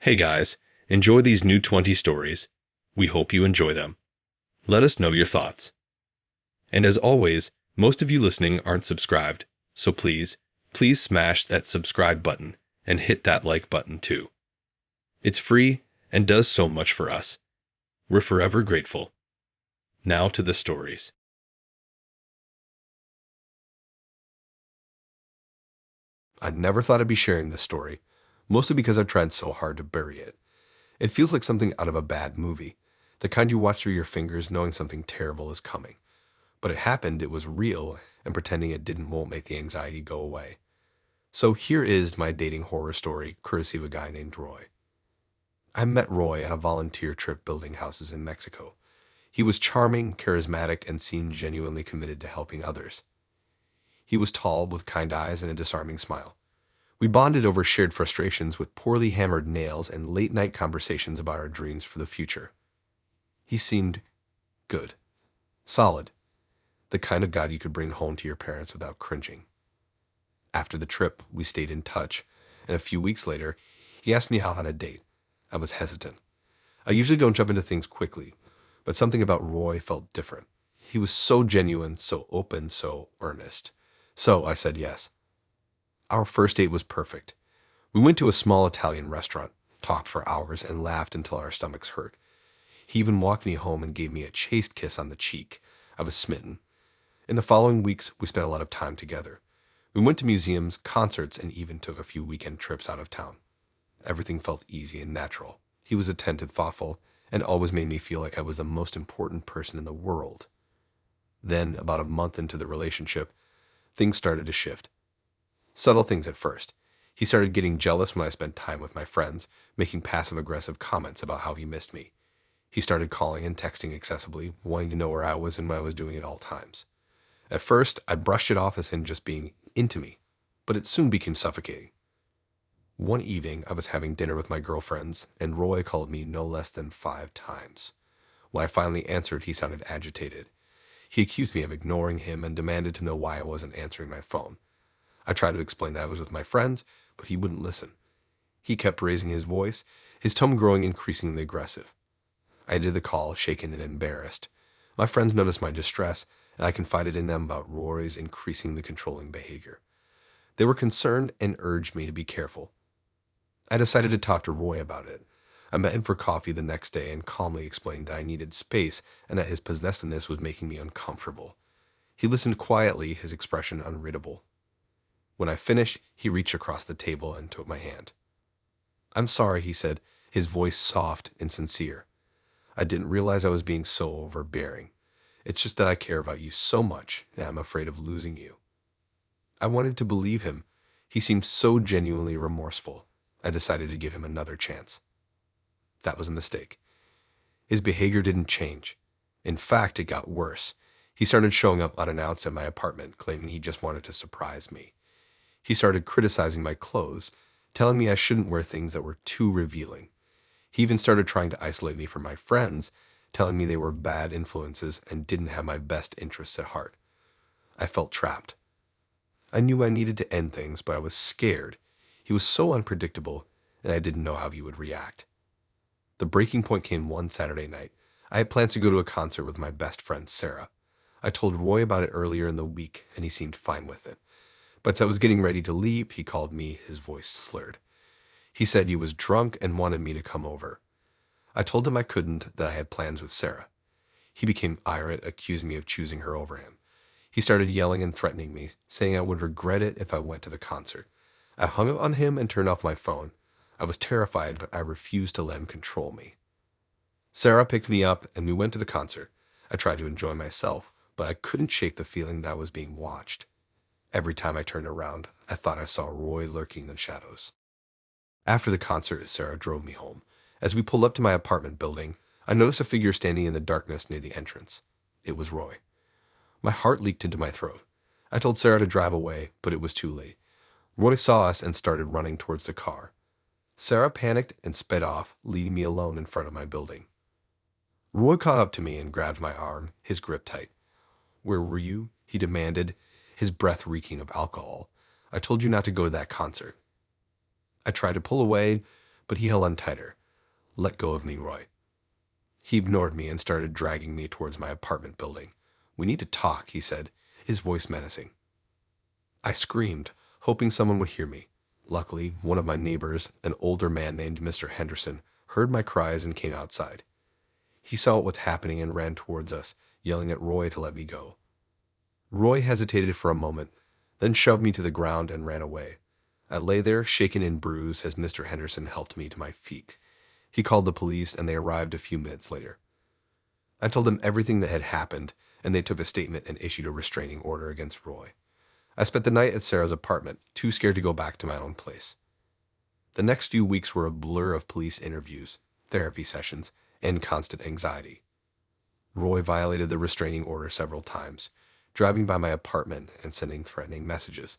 Hey guys, enjoy these new 20 stories. We hope you enjoy them. Let us know your thoughts. And as always, most of you listening aren't subscribed, so please smash that subscribe button and hit that like button too. It's free and does so much for us. We're forever grateful. Now to the stories. I'd never thought I'd be sharing this story, mostly because I've tried so hard to bury it. It feels like something out of a bad movie, the kind you watch through your fingers knowing something terrible is coming. But it happened, it was real, and pretending it didn't won't make the anxiety go away. So here is my dating horror story, courtesy of a guy named Roy. I met Roy on a volunteer trip building houses in Mexico. He was charming, charismatic, and seemed genuinely committed to helping others. He was tall, with kind eyes and a disarming smile. We bonded over shared frustrations with poorly hammered nails and late-night conversations about our dreams for the future. He seemed good, solid, the kind of guy you could bring home to your parents without cringing. After the trip, we stayed in touch, and a few weeks later, he asked me out on a date. I was hesitant. I usually don't jump into things quickly, but something about Roy felt different. He was so genuine, so open, so earnest. So I said yes. Our first date was perfect. We went to a small Italian restaurant, talked for hours, and laughed until our stomachs hurt. He even walked me home and gave me a chaste kiss on the cheek. I was smitten. In the following weeks, we spent a lot of time together. We went to museums, concerts, and even took a few weekend trips out of town. Everything felt easy and natural. He was attentive, thoughtful, and always made me feel like I was the most important person in the world. Then, about a month into the relationship, things started to shift. Subtle things at first. He started getting jealous when I spent time with my friends, making passive-aggressive comments about how he missed me. He started calling and texting excessively, wanting to know where I was and what I was doing at all times. At first, I brushed it off as him just being into me, but it soon became suffocating. One evening, I was having dinner with my girlfriends, and Roy called me no less than 5 times. When I finally answered, he sounded agitated. He accused me of ignoring him and demanded to know why I wasn't answering my phone. I tried to explain that I was with my friends, but he wouldn't listen. He kept raising his voice, his tone growing increasingly aggressive. I ended the call, shaken and embarrassed. My friends noticed my distress, and I confided in them about Rory's increasingly controlling behavior. They were concerned and urged me to be careful. I decided to talk to Roy about it. I met him for coffee the next day and calmly explained that I needed space and that his possessiveness was making me uncomfortable. He listened quietly, his expression unreadable. When I finished, he reached across the table and took my hand. "I'm sorry," he said, his voice soft and sincere. "I didn't realize I was being so overbearing. It's just that I care about you so much that I'm afraid of losing you." I wanted to believe him. He seemed so genuinely remorseful. I decided to give him another chance. That was a mistake. His behavior didn't change. In fact, it got worse. He started showing up unannounced at my apartment, claiming he just wanted to surprise me. He started criticizing my clothes, telling me I shouldn't wear things that were too revealing. He even started trying to isolate me from my friends, telling me they were bad influences and didn't have my best interests at heart. I felt trapped. I knew I needed to end things, but I was scared. He was so unpredictable, and I didn't know how he would react. The breaking point came one Saturday night. I had plans to go to a concert with my best friend, Sarah. I told Roy about it earlier in the week, and he seemed fine with it. But as I was getting ready to leave, he called me, his voice slurred. He said he was drunk and wanted me to come over. I told him I couldn't, that I had plans with Sarah. He became irate, accused me of choosing her over him. He started yelling and threatening me, saying I would regret it if I went to the concert. I hung up on him and turned off my phone. I was terrified, but I refused to let him control me. Sarah picked me up, and we went to the concert. I tried to enjoy myself, but I couldn't shake the feeling that I was being watched. Every time I turned around, I thought I saw Roy lurking in the shadows. After the concert, Sarah drove me home. As we pulled up to my apartment building, I noticed a figure standing in the darkness near the entrance. It was Roy. My heart leaked into my throat. I told Sarah to drive away, but it was too late. Roy saw us and started running towards the car. Sarah panicked and sped off, leaving me alone in front of my building. Roy caught up to me and grabbed my arm, his grip tight. "Where were you?" he demanded, his breath reeking of alcohol. "I told you not to go to that concert." I tried to pull away, but he held on tighter. Let go of me, Roy. He ignored me and started dragging me towards my apartment building. We need to talk, he said, his voice menacing. I screamed, hoping someone would hear me. Luckily, one of my neighbors, an older man named Mr. Henderson, heard my cries and came outside. He saw what was happening and ran towards us, yelling at Roy to let me go. Roy hesitated for a moment, then shoved me to the ground and ran away. I lay there, shaken and bruised, as Mr. Henderson helped me to my feet. He called the police, and they arrived a few minutes later. I told them everything that had happened, and they took a statement and issued a restraining order against Roy. I spent the night at Sarah's apartment, too scared to go back to my own place. The next few weeks were a blur of police interviews, therapy sessions, and constant anxiety. Roy violated the restraining order several times, driving by my apartment and sending threatening messages.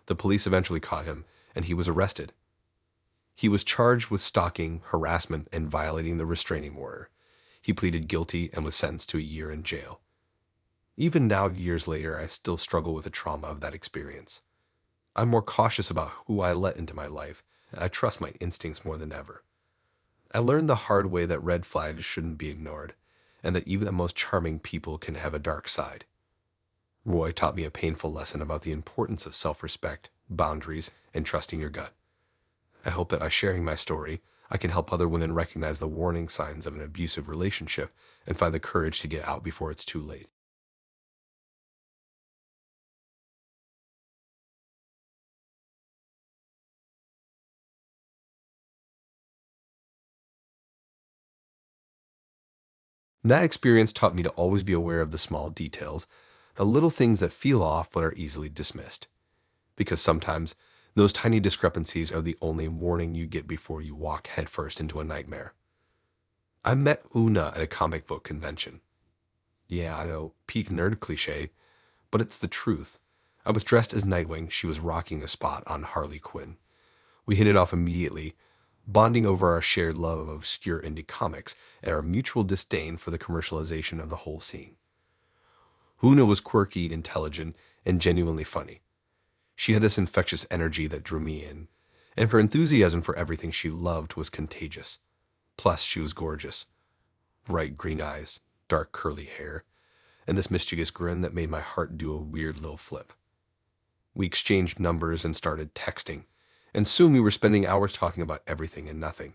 The police eventually caught him, and he was arrested. He was charged with stalking, harassment, and violating the restraining order. He pleaded guilty and was sentenced to a year in jail. Even now, years later, I still struggle with the trauma of that experience. I'm more cautious about who I let into my life, and I trust my instincts more than ever. I learned the hard way that red flags shouldn't be ignored, and that even the most charming people can have a dark side. Roy taught me a painful lesson about the importance of self-respect, boundaries, and trusting your gut. I hope that by sharing my story, I can help other women recognize the warning signs of an abusive relationship and find the courage to get out before it's too late. That experience taught me to always be aware of the small details, the little things that feel off but are easily dismissed. Because sometimes those tiny discrepancies are the only warning you get before you walk headfirst into a nightmare. I met Una at a comic book convention. Yeah, I know, peak nerd cliche, but it's the truth. I was dressed as Nightwing, she was rocking a spot on Harley Quinn. We hit it off immediately, bonding over our shared love of obscure indie comics and our mutual disdain for the commercialization of the whole scene. Una was quirky, intelligent, and genuinely funny. She had this infectious energy that drew me in, and her enthusiasm for everything she loved was contagious. Plus, she was gorgeous. Bright green eyes, dark curly hair, and this mischievous grin that made my heart do a weird little flip. We exchanged numbers and started texting, and soon we were spending hours talking about everything and nothing.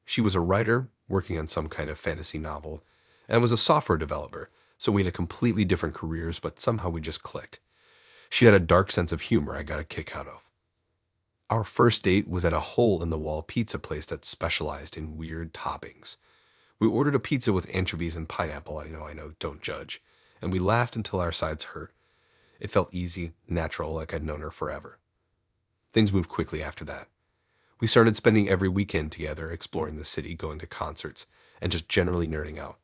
She was a writer, working on some kind of fantasy novel, and was a software developer, so we had completely different careers, but somehow we just clicked. She had a dark sense of humor I got a kick out of. Our first date was at a hole-in-the-wall pizza place that specialized in weird toppings. We ordered a pizza with anchovies and pineapple, I know, don't judge, and we laughed until our sides hurt. It felt easy, natural, like I'd known her forever. Things moved quickly after that. We started spending every weekend together, exploring the city, going to concerts, and just generally nerding out.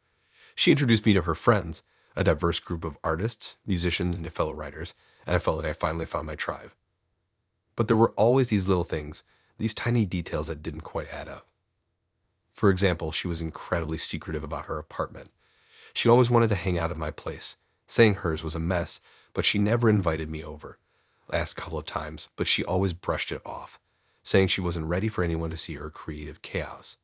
She introduced me to her friends, a diverse group of artists, musicians, and fellow writers, and I felt that I finally found my tribe. But there were always these little things, these tiny details that didn't quite add up. For example, she was incredibly secretive about her apartment. She always wanted to hang out at my place, saying hers was a mess, but she never invited me over. I asked a couple of times, but she always brushed it off, saying she wasn't ready for anyone to see her creative chaos.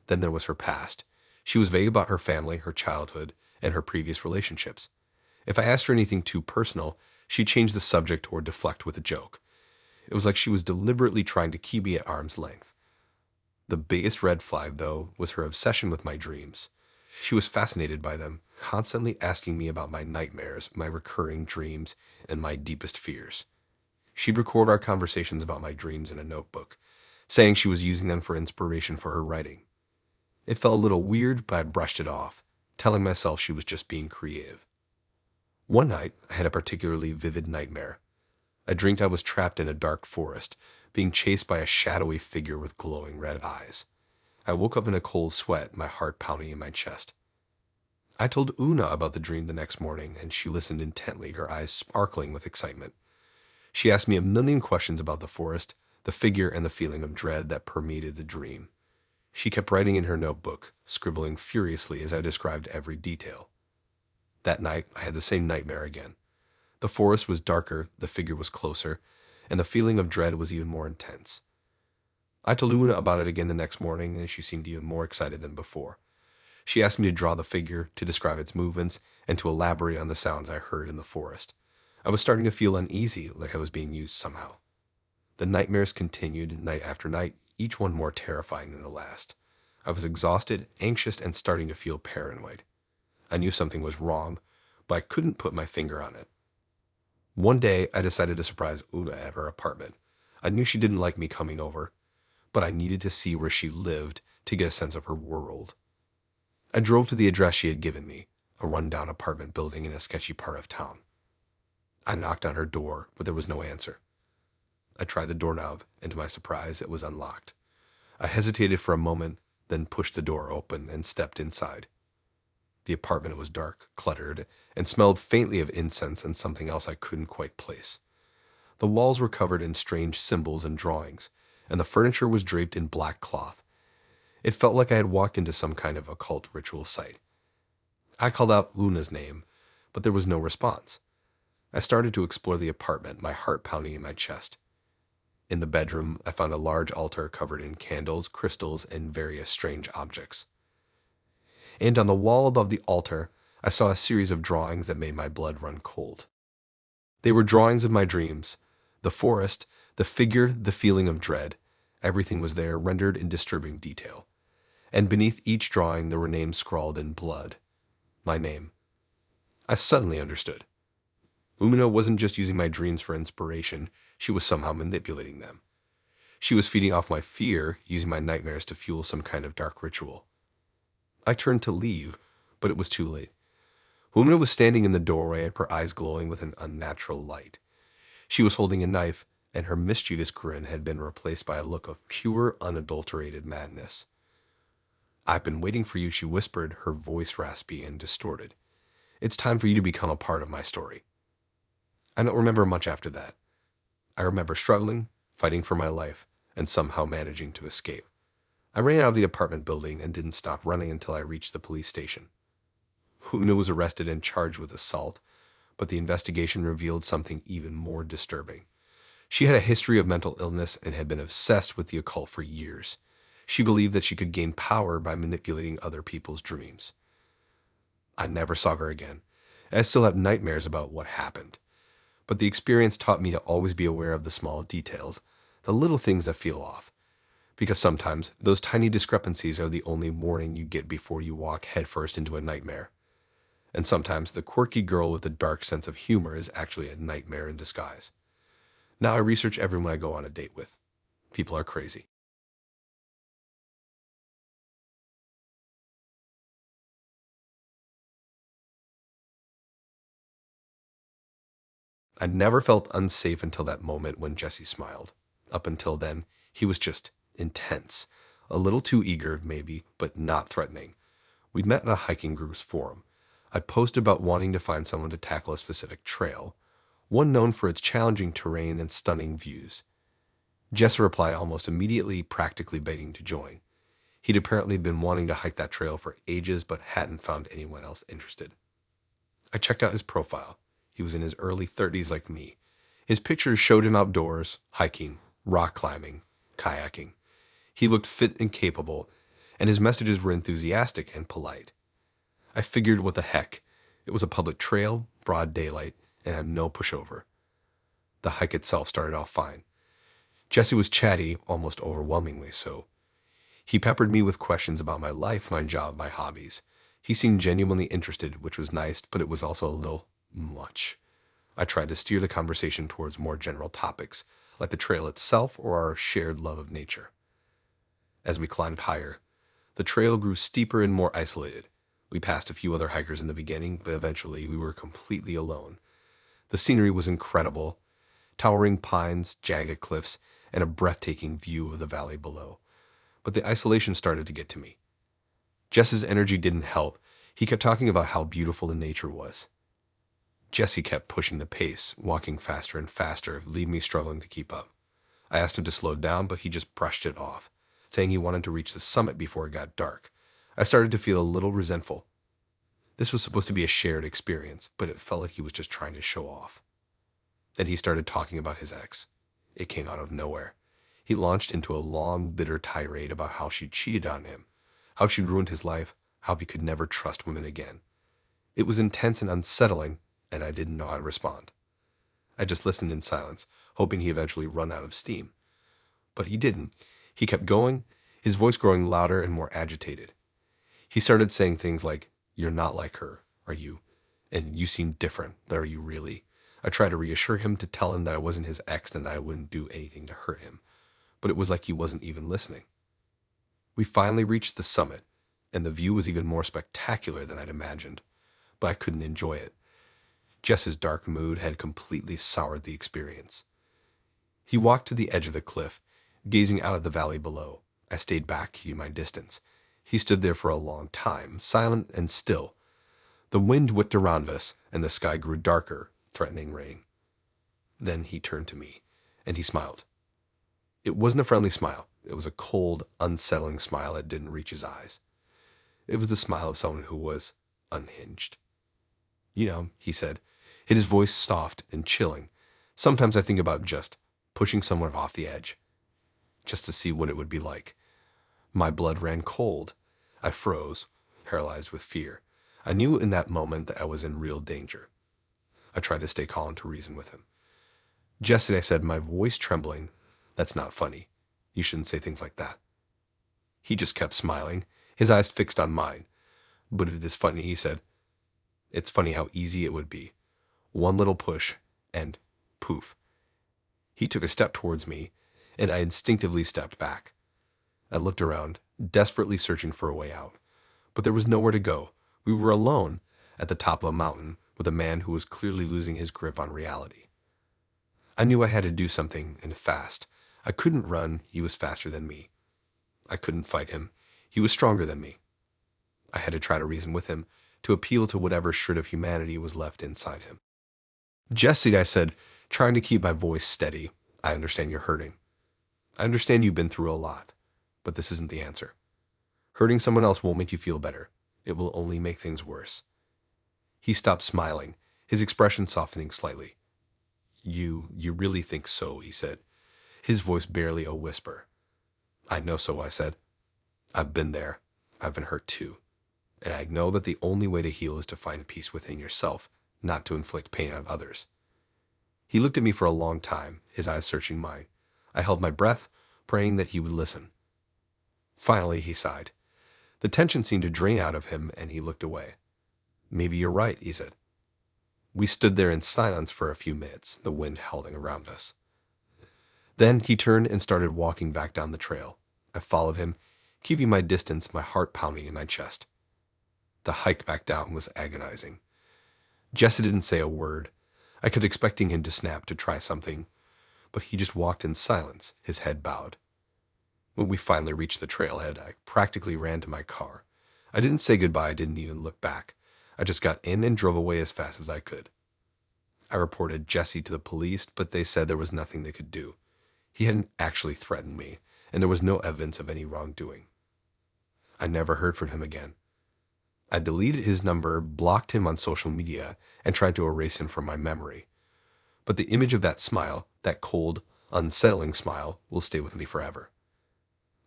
Then there was her past. She was vague about her family, her childhood, and her previous relationships. If I asked her anything too personal, she'd change the subject or deflect with a joke. It was like she was deliberately trying to keep me at arm's length. The biggest red flag, though, was her obsession with my dreams. She was fascinated by them, constantly asking me about my nightmares, my recurring dreams, and my deepest fears. She'd record our conversations about my dreams in a notebook, saying she was using them for inspiration for her writing. It felt a little weird, but I brushed it off, telling myself she was just being creative. One night, I had a particularly vivid nightmare. I dreamed I was trapped in a dark forest, being chased by a shadowy figure with glowing red eyes. I woke up in a cold sweat, my heart pounding in my chest. I told Una about the dream the next morning, and she listened intently, her eyes sparkling with excitement. She asked me a million questions about the forest, the figure, and the feeling of dread that permeated the dream. She kept writing in her notebook, scribbling furiously as I described every detail. That night, I had the same nightmare again. The forest was darker, the figure was closer, and the feeling of dread was even more intense. I told Una about it again the next morning, and she seemed even more excited than before. She asked me to draw the figure, to describe its movements, and to elaborate on the sounds I heard in the forest. I was starting to feel uneasy, like I was being used somehow. The nightmares continued night after night, each one more terrifying than the last. I was exhausted, anxious, and starting to feel paranoid. I knew something was wrong, but I couldn't put my finger on it. One day, I decided to surprise Una at her apartment. I knew she didn't like me coming over, but I needed to see where she lived to get a sense of her world. I drove to the address she had given me, a rundown apartment building in a sketchy part of town. I knocked on her door, but there was no answer. I tried the doorknob, and to my surprise, it was unlocked. I hesitated for a moment, then pushed the door open and stepped inside. The apartment was dark, cluttered, and smelled faintly of incense and something else I couldn't quite place. The walls were covered in strange symbols and drawings, and the furniture was draped in black cloth. It felt like I had walked into some kind of occult ritual site. I called out Una's name, but there was no response. I started to explore the apartment, my heart pounding in my chest. In the bedroom, I found a large altar covered in candles, crystals, and various strange objects. And on the wall above the altar, I saw a series of drawings that made my blood run cold. They were drawings of my dreams. The forest, the figure, the feeling of dread. Everything was there, rendered in disturbing detail. And beneath each drawing, there were names scrawled in blood. My name. I suddenly understood. Una wasn't just using my dreams for inspiration, she was somehow manipulating them. She was feeding off my fear, using my nightmares to fuel some kind of dark ritual. I turned to leave, but it was too late. Una was standing in the doorway, her eyes glowing with an unnatural light. She was holding a knife, and her mischievous grin had been replaced by a look of pure, unadulterated madness. "I've been waiting for you," she whispered, her voice raspy and distorted. "It's time for you to become a part of my story." I don't remember much after that. I remember struggling, fighting for my life, and somehow managing to escape. I ran out of the apartment building and didn't stop running until I reached the police station. Una was arrested and charged with assault, but the investigation revealed something even more disturbing. She had a history of mental illness and had been obsessed with the occult for years. She believed that she could gain power by manipulating other people's dreams. I never saw her again. I still have nightmares about what happened. But the experience taught me to always be aware of the small details, the little things that feel off. Because sometimes those tiny discrepancies are the only warning you get before you walk headfirst into a nightmare. And sometimes the quirky girl with a dark sense of humor is actually a nightmare in disguise. Now I research everyone I go on a date with. People are crazy. I never felt unsafe until that moment when Jesse smiled. Up until then, he was just intense. A little too eager, maybe, but not threatening. We'd met in a hiking group's forum. I posted about wanting to find someone to tackle a specific trail, one known for its challenging terrain and stunning views. Jesse replied almost immediately, practically begging to join. He'd apparently been wanting to hike that trail for ages, but hadn't found anyone else interested. I checked out his profile. He was in his early 30s like me. His pictures showed him outdoors, hiking, rock climbing, kayaking. He looked fit and capable, and his messages were enthusiastic and polite. I figured, what the heck? It was a public trail, broad daylight, and had no pushover. The hike itself started off fine. Jesse was chatty, almost overwhelmingly so. He peppered me with questions about my life, my job, my hobbies. He seemed genuinely interested, which was nice, but it was also a little much. I tried to steer the conversation towards more general topics, like the trail itself or our shared love of nature. As we climbed higher, the trail grew steeper and more isolated. We passed a few other hikers in the beginning, but eventually we were completely alone. The scenery was incredible: towering pines, jagged cliffs, and a breathtaking view of the valley below. But the isolation started to get to me. Jess's energy didn't help. He kept talking about how beautiful the nature was. Jesse kept pushing the pace, walking faster and faster, leaving me struggling to keep up. I asked him to slow down, but he just brushed it off, saying he wanted to reach the summit before it got dark. I started to feel a little resentful. This was supposed to be a shared experience, but it felt like he was just trying to show off. Then he started talking about his ex. It came out of nowhere. He launched into a long, bitter tirade about how she'd cheated on him, how she'd ruined his life, how he could never trust women again. It was intense and unsettling, and I didn't know how to respond. I just listened in silence, hoping he eventually run out of steam. But he didn't. He kept going, his voice growing louder and more agitated. He started saying things like, "You're not like her, are you? And you seem different, but are you really?" I tried to reassure him, to tell him that I wasn't his ex and that I wouldn't do anything to hurt him. But it was like he wasn't even listening. We finally reached the summit, and the view was even more spectacular than I'd imagined. But I couldn't enjoy it. Jess's dark mood had completely soured the experience. He walked to the edge of the cliff, gazing out at the valley below. I stayed back, keeping my distance. He stood there for a long time, silent and still. The wind whipped around us, and the sky grew darker, threatening rain. Then he turned to me, and he smiled. It wasn't a friendly smile. It was a cold, unsettling smile that didn't reach his eyes. It was the smile of someone who was unhinged. "You know," he said, his voice soft and chilling. "Sometimes I think about just pushing someone off the edge, just to see what it would be like." My blood ran cold. I froze, paralyzed with fear. I knew in that moment that I was in real danger. I tried to stay calm, to reason with him. "Jesse," I said, my voice trembling, "that's not funny. You shouldn't say things like that." He just kept smiling, his eyes fixed on mine. "But it is funny," he said. "It's funny how easy it would be. One little push, and poof." He took a step towards me, and I instinctively stepped back. I looked around, desperately searching for a way out. But there was nowhere to go. We were alone, at the top of a mountain, with a man who was clearly losing his grip on reality. I knew I had to do something, and fast. I couldn't run. He was faster than me. I couldn't fight him. He was stronger than me. I had to try to reason with him, to appeal to whatever shred of humanity was left inside him. "Jesse," I said, trying to keep my voice steady, "I understand you're hurting. I understand you've been through a lot. But this isn't the answer. Hurting someone else won't make you feel better. It will only make things worse." He stopped smiling, his expression softening slightly. You really think so?" he said, his voice barely a whisper. "I know so," I said. "I've been there. I've been hurt too. And I know that the only way to heal is to find peace within yourself, not to inflict pain on others." He looked at me for a long time, his eyes searching mine. I held my breath, praying that he would listen. Finally, he sighed. The tension seemed to drain out of him, and he looked away. "Maybe you're right," he said. We stood there in silence for a few minutes, the wind howling around us. Then he turned and started walking back down the trail. I followed him, keeping my distance, my heart pounding in my chest. The hike back down was agonizing. Jesse didn't say a word. I kept expecting him to snap, to try something, but he just walked in silence, his head bowed. When we finally reached the trailhead, I practically ran to my car. I didn't say goodbye, I didn't even look back. I just got in and drove away as fast as I could. I reported Jesse to the police, but they said there was nothing they could do. He hadn't actually threatened me, and there was no evidence of any wrongdoing. I never heard from him again. I deleted his number, blocked him on social media, and tried to erase him from my memory. But the image of that smile, that cold, unsettling smile, will stay with me forever.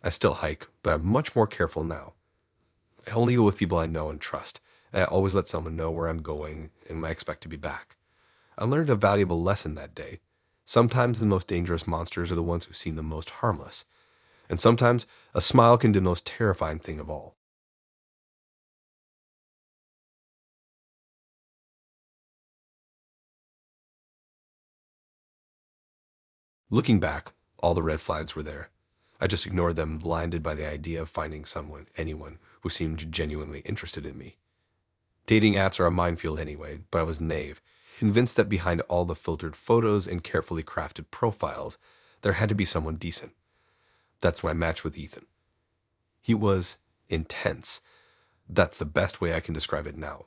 I still hike, but I'm much more careful now. I only go with people I know and trust, and I always let someone know where I'm going and when I expect to be back. I learned a valuable lesson that day. Sometimes the most dangerous monsters are the ones who seem the most harmless, and sometimes a smile can do the most terrifying thing of all. Looking back, all the red flags were there. I just ignored them, blinded by the idea of finding anyone, who seemed genuinely interested in me. Dating apps are a minefield anyway, but I was naive, convinced that behind all the filtered photos and carefully crafted profiles, there had to be someone decent. That's when I matched with Ethan. He was intense. That's the best way I can describe it now.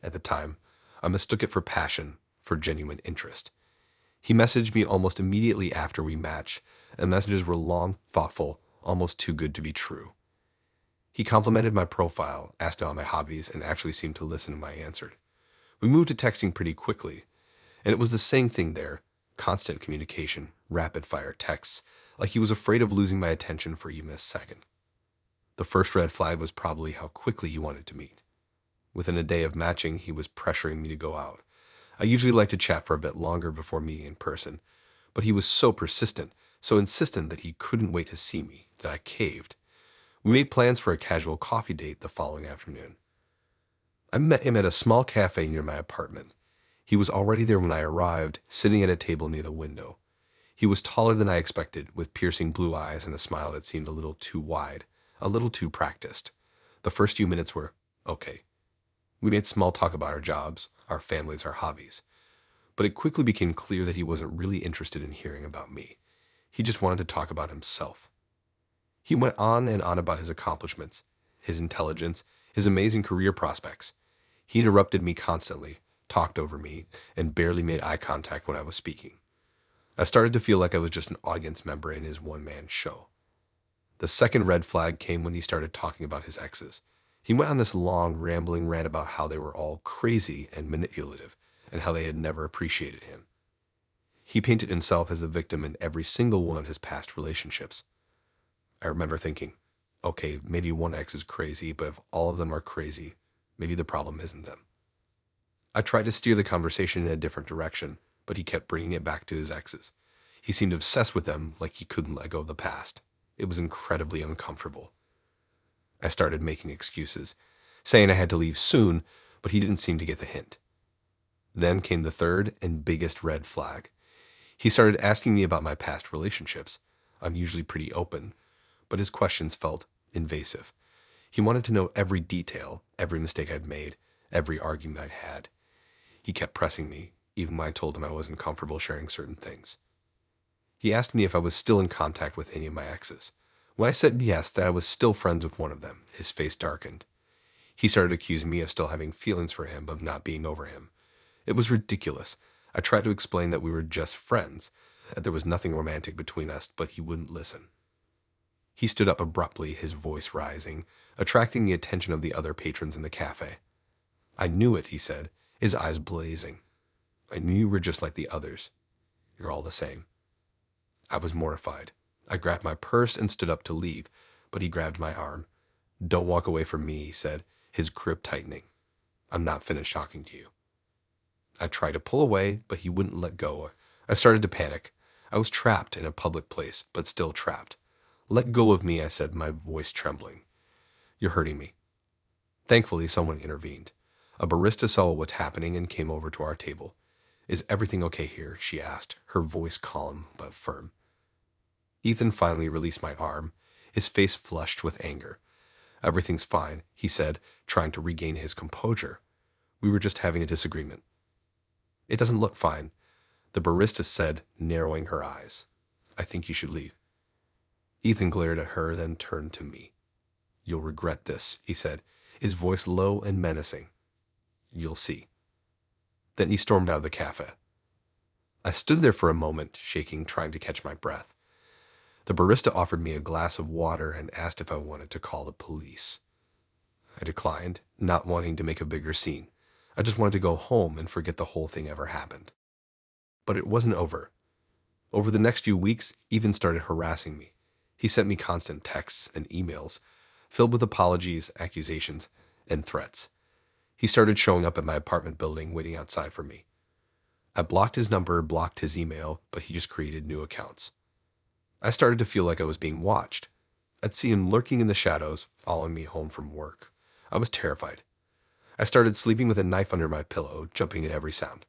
At the time, I mistook it for passion, for genuine interest. He messaged me almost immediately after we matched, and messages were long, thoughtful, almost too good to be true. He complimented my profile, asked about my hobbies, and actually seemed to listen when I answered. We moved to texting pretty quickly, and it was the same thing there. Constant communication, rapid-fire texts, like he was afraid of losing my attention for even a second. The first red flag was probably how quickly he wanted to meet. Within a day of matching, he was pressuring me to go out. I usually like to chat for a bit longer before meeting in person, but he was so persistent, so insistent that he couldn't wait to see me, that I caved. We made plans for a casual coffee date the following afternoon. I met him at a small cafe near my apartment. He was already there when I arrived, sitting at a table near the window. He was taller than I expected, with piercing blue eyes and a smile that seemed a little too wide, a little too practiced. The first few minutes were okay. We made small talk about our jobs, our families, our hobbies. But it quickly became clear that he wasn't really interested in hearing about me. He just wanted to talk about himself. He went on and on about his accomplishments, his intelligence, his amazing career prospects. He interrupted me constantly, talked over me, and barely made eye contact when I was speaking. I started to feel like I was just an audience member in his one-man show. The second red flag came when he started talking about his exes. He went on this long, rambling rant about how they were all crazy and manipulative, and how they had never appreciated him. He painted himself as a victim in every single one of his past relationships. I remember thinking, okay, maybe one ex is crazy, but if all of them are crazy, maybe the problem isn't them. I tried to steer the conversation in a different direction, but he kept bringing it back to his exes. He seemed obsessed with them, like he couldn't let go of the past. It was incredibly uncomfortable. I started making excuses, saying I had to leave soon, but he didn't seem to get the hint. Then came the third and biggest red flag. He started asking me about my past relationships. I'm usually pretty open, but his questions felt invasive. He wanted to know every detail, every mistake I'd made, every argument I'd had. He kept pressing me, even when I told him I wasn't comfortable sharing certain things. He asked me if I was still in contact with any of my exes. When I said yes, that I was still friends with one of them, his face darkened. He started accusing me of still having feelings for him, of not being over him. It was ridiculous. I tried to explain that we were just friends, that there was nothing romantic between us, but he wouldn't listen. He stood up abruptly, his voice rising, attracting the attention of the other patrons in the cafe. I knew it, he said, his eyes blazing. I knew you were just like the others. You're all the same. I was mortified. I grabbed my purse and stood up to leave, but he grabbed my arm. Don't walk away from me, he said, his grip tightening. I'm not finished talking to you. I tried to pull away, but he wouldn't let go. I started to panic. I was trapped in a public place, but still trapped. Let go of me, I said, my voice trembling. You're hurting me. Thankfully, someone intervened. A barista saw what's happening and came over to our table. Is everything okay here? She asked, her voice calm but firm. Ethan finally released my arm, his face flushed with anger. Everything's fine, he said, trying to regain his composure. We were just having a disagreement. It doesn't look fine, the barista said, narrowing her eyes. I think you should leave. Ethan glared at her, then turned to me. You'll regret this, he said, his voice low and menacing. You'll see. Then he stormed out of the cafe. I stood there for a moment, shaking, trying to catch my breath. The barista offered me a glass of water and asked if I wanted to call the police. I declined, not wanting to make a bigger scene. I just wanted to go home and forget the whole thing ever happened. But it wasn't over. Over the next few weeks, Ethan started harassing me. He sent me constant texts and emails, filled with apologies, accusations, and threats. He started showing up at my apartment building, waiting outside for me. I blocked his number, blocked his email, but he just created new accounts. I started to feel like I was being watched. I'd see him lurking in the shadows, following me home from work. I was terrified. I started sleeping with a knife under my pillow, jumping at every sound.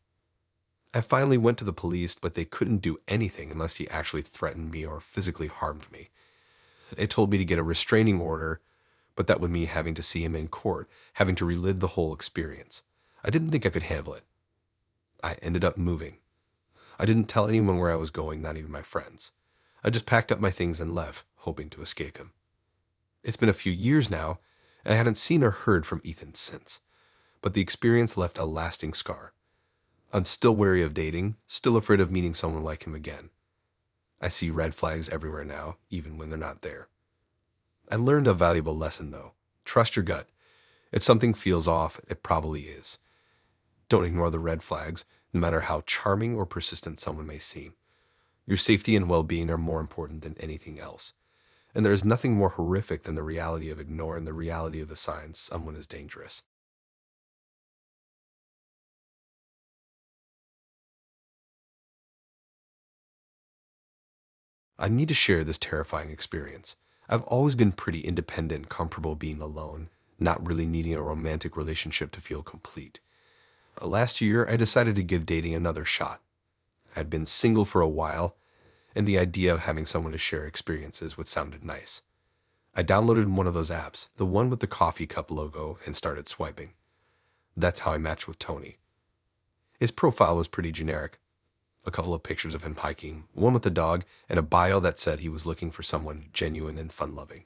I finally went to the police, but they couldn't do anything unless he actually threatened me or physically harmed me. They told me to get a restraining order, but that would mean having to see him in court, having to relive the whole experience. I didn't think I could handle it. I ended up moving. I didn't tell anyone where I was going, not even my friends. I just packed up my things and left, hoping to escape him. It's been a few years now, and I hadn't seen or heard from Ethan since, but the experience left a lasting scar. I'm still wary of dating, still afraid of meeting someone like him again. I see red flags everywhere now, even when they're not there. I learned a valuable lesson, though. Trust your gut. If something feels off, it probably is. Don't ignore the red flags, no matter how charming or persistent someone may seem. Your safety and well-being are more important than anything else. And there is nothing more horrific than the reality of ignoring the reality of the signs someone is dangerous. I need to share this terrifying experience. I've always been pretty independent, comfortable being alone, not really needing a romantic relationship to feel complete. Last year, I decided to give dating another shot. I'd been single for a while, and the idea of having someone to share experiences with sounded nice. I downloaded one of those apps, the one with the coffee cup logo, and started swiping. That's how I matched with Tony. His profile was pretty generic. A couple of pictures of him hiking, one with the dog, and a bio that said he was looking for someone genuine and fun-loving.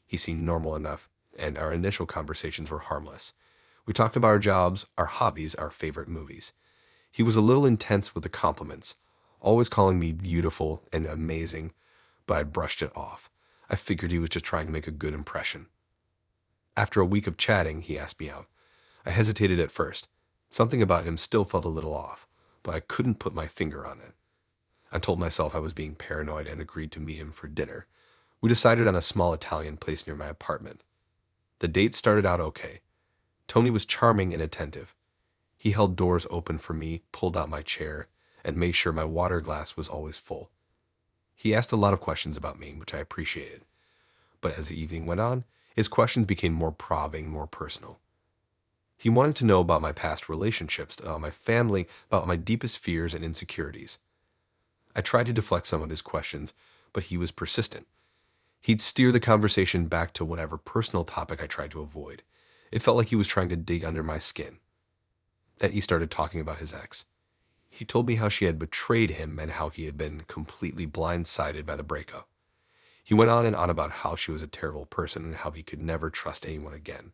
He seemed normal enough, and our initial conversations were harmless. We talked about our jobs, our hobbies, our favorite movies. He was a little intense with the compliments, always calling me beautiful and amazing, but I brushed it off. I figured he was just trying to make a good impression. After a week of chatting, he asked me out. I hesitated at first. Something about him still felt a little off, but I couldn't put my finger on it. I told myself I was being paranoid and agreed to meet him for dinner. We decided on a small Italian place near my apartment. The date started out okay. Tony was charming and attentive. He held doors open for me, pulled out my chair, and made sure my water glass was always full. He asked a lot of questions about me, which I appreciated. But as the evening went on, his questions became more probing, more personal. He wanted to know about my past relationships, about my family, about my deepest fears and insecurities. I tried to deflect some of his questions, but he was persistent. He'd steer the conversation back to whatever personal topic I tried to avoid. It felt like he was trying to dig under my skin. Then he started talking about his ex. He told me how she had betrayed him and how he had been completely blindsided by the breakup. He went on and on about how she was a terrible person and how he could never trust anyone again.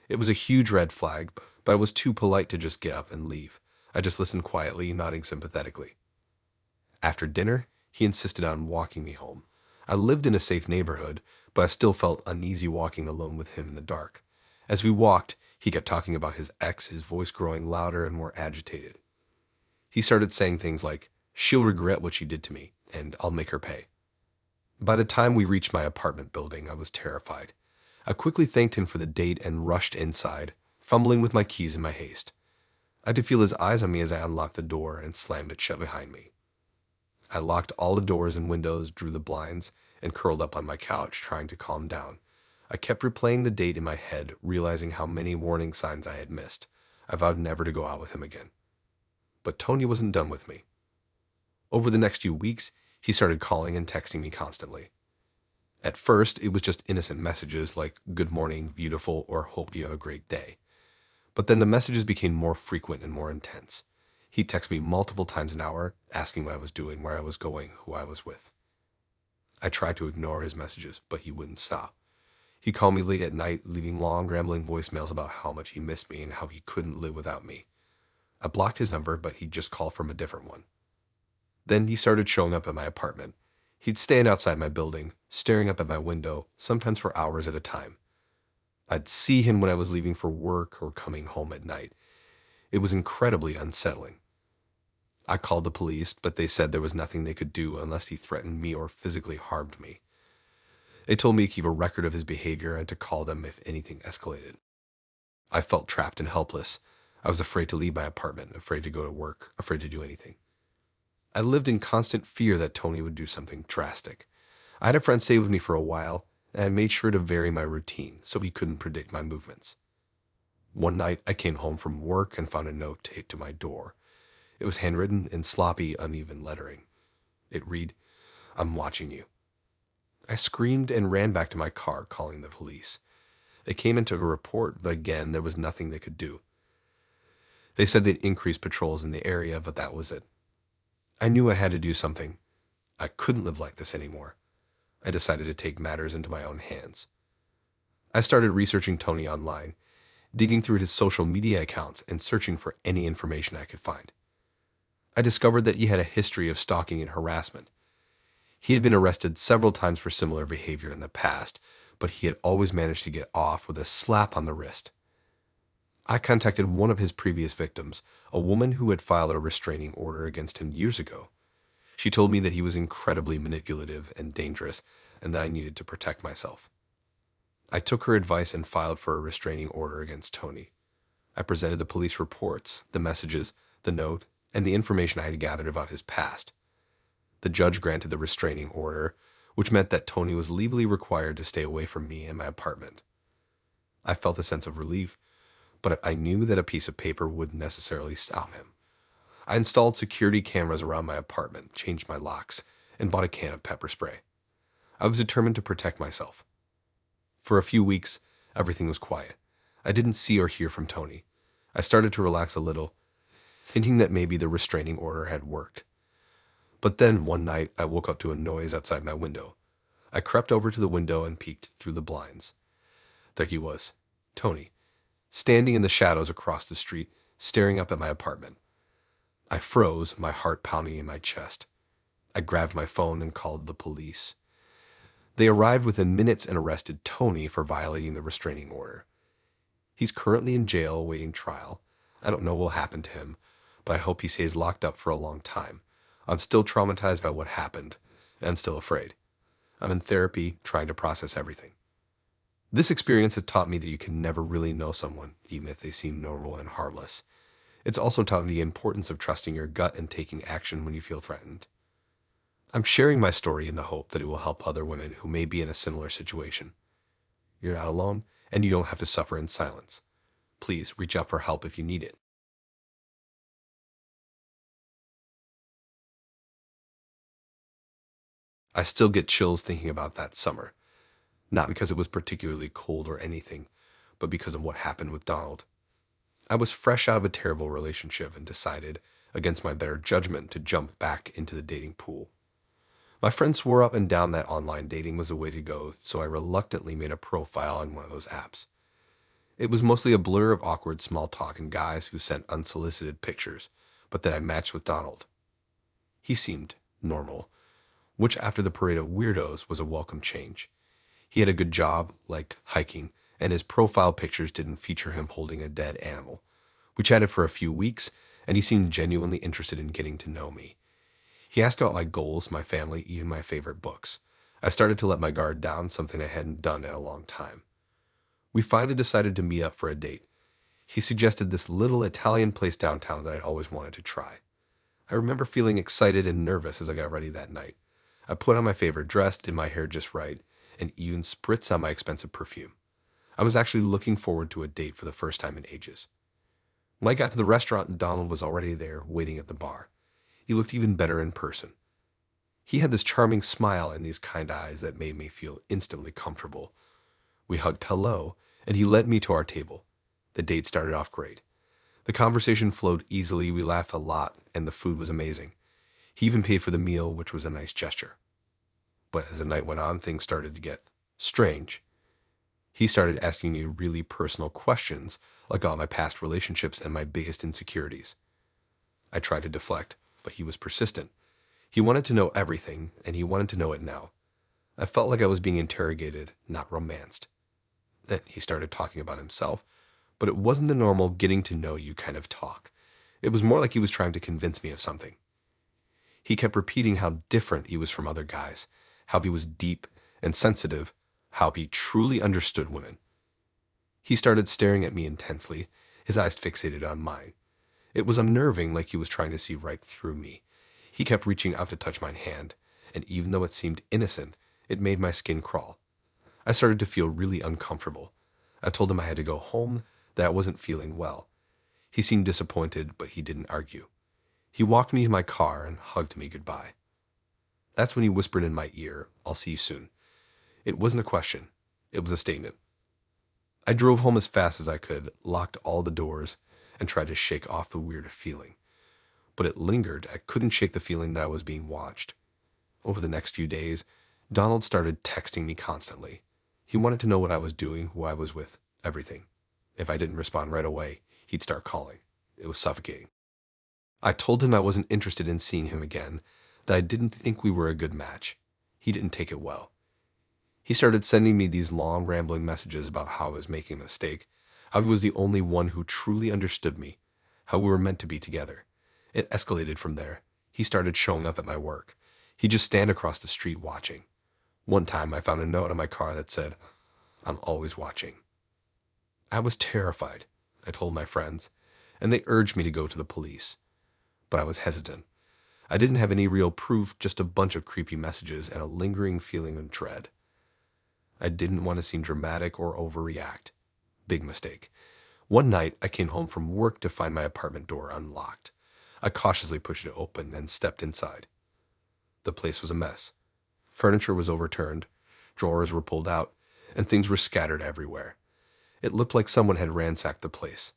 It was a huge red flag, but I was too polite to just get up and leave. I just listened quietly, nodding sympathetically. After dinner, he insisted on walking me home. I lived in a safe neighborhood, but I still felt uneasy walking alone with him in the dark. As we walked, he kept talking about his ex, his voice growing louder and more agitated. He started saying things like, "She'll regret what she did to me, and I'll make her pay." By the time we reached my apartment building, I was terrified. I quickly thanked him for the date and rushed inside, fumbling with my keys in my haste. I could feel his eyes on me as I unlocked the door and slammed it shut behind me. I locked all the doors and windows, drew the blinds, and curled up on my couch, trying to calm down. I kept replaying the date in my head, realizing how many warning signs I had missed. I vowed never to go out with him again. But Tony wasn't done with me. Over the next few weeks, he started calling and texting me constantly. At first, it was just innocent messages like "good morning, beautiful," or "hope you have a great day." But then the messages became more frequent and more intense. He'd text me multiple times an hour, asking what I was doing, where I was going, who I was with. I tried to ignore his messages, but he wouldn't stop. He'd call me late at night, leaving long, rambling voicemails about how much he missed me and how he couldn't live without me. I blocked his number, but he'd just call from a different one. Then he started showing up at my apartment. He'd stand outside my building, staring up at my window, sometimes for hours at a time. I'd see him when I was leaving for work or coming home at night. It was incredibly unsettling. I called the police, but they said there was nothing they could do unless he threatened me or physically harmed me. They told me to keep a record of his behavior and to call them if anything escalated. I felt trapped and helpless. I was afraid to leave my apartment, afraid to go to work, afraid to do anything. I lived in constant fear that Tony would do something drastic. I had a friend stay with me for a while, and I made sure to vary my routine so he couldn't predict my movements. One night, I came home from work and found a note taped to my door. It was handwritten in sloppy, uneven lettering. It read, "I'm watching you." I screamed and ran back to my car, calling the police. They came and took a report, but again, there was nothing they could do. They said they'd increase patrols in the area, but that was it. I knew I had to do something. I couldn't live like this anymore. I decided to take matters into my own hands. I started researching Tony online, digging through his social media accounts and searching for any information I could find. I discovered that he had a history of stalking and harassment. He had been arrested several times for similar behavior in the past, but he had always managed to get off with a slap on the wrist. I contacted one of his previous victims, a woman who had filed a restraining order against him years ago. She told me that he was incredibly manipulative and dangerous, and that I needed to protect myself. I took her advice and filed for a restraining order against Tony. I presented the police reports, the messages, the note, and the information I had gathered about his past. The judge granted the restraining order, which meant that Tony was legally required to stay away from me and my apartment. I felt a sense of relief, but I knew that a piece of paper wouldn't necessarily stop him. I installed security cameras around my apartment, changed my locks, and bought a can of pepper spray. I was determined to protect myself. For a few weeks, everything was quiet. I didn't see or hear from Tony. I started to relax a little, thinking that maybe the restraining order had worked. But then one night, I woke up to a noise outside my window. I crept over to the window and peeked through the blinds. There he was, Tony, standing in the shadows across the street, staring up at my apartment. I froze, my heart pounding in my chest. I grabbed my phone and called the police. They arrived within minutes and arrested Tony for violating the restraining order. He's currently in jail awaiting trial. I don't know what will happen to him, but I hope he stays locked up for a long time. I'm still traumatized by what happened, and I'm still afraid. I'm in therapy, trying to process everything. This experience has taught me that you can never really know someone, even if they seem normal and harmless. It's also taught me the importance of trusting your gut and taking action when you feel threatened. I'm sharing my story in the hope that it will help other women who may be in a similar situation. You're not alone, and you don't have to suffer in silence. Please reach out for help if you need it. I still get chills thinking about that summer. Not because it was particularly cold or anything, but because of what happened with Donald. I was fresh out of a terrible relationship and decided, against my better judgment, to jump back into the dating pool. My friends swore up and down that online dating was the way to go, so I reluctantly made a profile on one of those apps. It was mostly a blur of awkward small talk and guys who sent unsolicited pictures, but then I matched with Donald. He seemed normal, which after the parade of weirdos was a welcome change. He had a good job, liked hiking, and his profile pictures didn't feature him holding a dead animal. We chatted for a few weeks, and he seemed genuinely interested in getting to know me. He asked about my goals, my family, even my favorite books. I started to let my guard down, something I hadn't done in a long time. We finally decided to meet up for a date. He suggested this little Italian place downtown that I'd always wanted to try. I remember feeling excited and nervous as I got ready that night. I put on my favorite dress, did my hair just right, and even spritzed on my expensive perfume. I was actually looking forward to a date for the first time in ages. When I got to the restaurant, Donald was already there, waiting at the bar. He looked even better in person. He had this charming smile and these kind eyes that made me feel instantly comfortable. We hugged hello, and he led me to our table. The date started off great. The conversation flowed easily, we laughed a lot, and the food was amazing. He even paid for the meal, which was a nice gesture. But as the night went on, things started to get strange. He started asking me really personal questions, like about my past relationships and my biggest insecurities. I tried to deflect, but he was persistent. He wanted to know everything, and he wanted to know it now. I felt like I was being interrogated, not romanced. Then he started talking about himself, but it wasn't the normal getting to know you kind of talk. It was more like he was trying to convince me of something. He kept repeating how different he was from other guys, how he was deep and sensitive, how he truly understood women. He started staring at me intensely, his eyes fixated on mine. It was unnerving, like he was trying to see right through me. He kept reaching out to touch my hand, and even though it seemed innocent, it made my skin crawl. I started to feel really uncomfortable. I told him I had to go home, that I wasn't feeling well. He seemed disappointed, but he didn't argue. He walked me to my car and hugged me goodbye. That's when he whispered in my ear, "I'll see you soon." It wasn't a question. It was a statement. I drove home as fast as I could, locked all the doors, and tried to shake off the weird feeling. But it lingered. I couldn't shake the feeling that I was being watched. Over the next few days, Donald started texting me constantly. He wanted to know what I was doing, who I was with, everything. If I didn't respond right away, he'd start calling. It was suffocating. I told him I wasn't interested in seeing him again, that I didn't think we were a good match. He didn't take it well. He started sending me these long, rambling messages about how I was making a mistake, how he was the only one who truly understood me, how we were meant to be together. It escalated from there. He he started showing up at my work. He'd just stand across the street watching. One time I found a note on my car that said, "I'm always watching." I was terrified, I told my friends, and they urged me to go to the police. But I was hesitant. I didn't have any real proof, just a bunch of creepy messages and a lingering feeling of dread. I didn't want to seem dramatic or overreact. Big mistake. One night, I came home from work to find my apartment door unlocked. I cautiously pushed it open and stepped inside. The place was a mess. Furniture was overturned, drawers were pulled out, and things were scattered everywhere. It looked like someone had ransacked the place.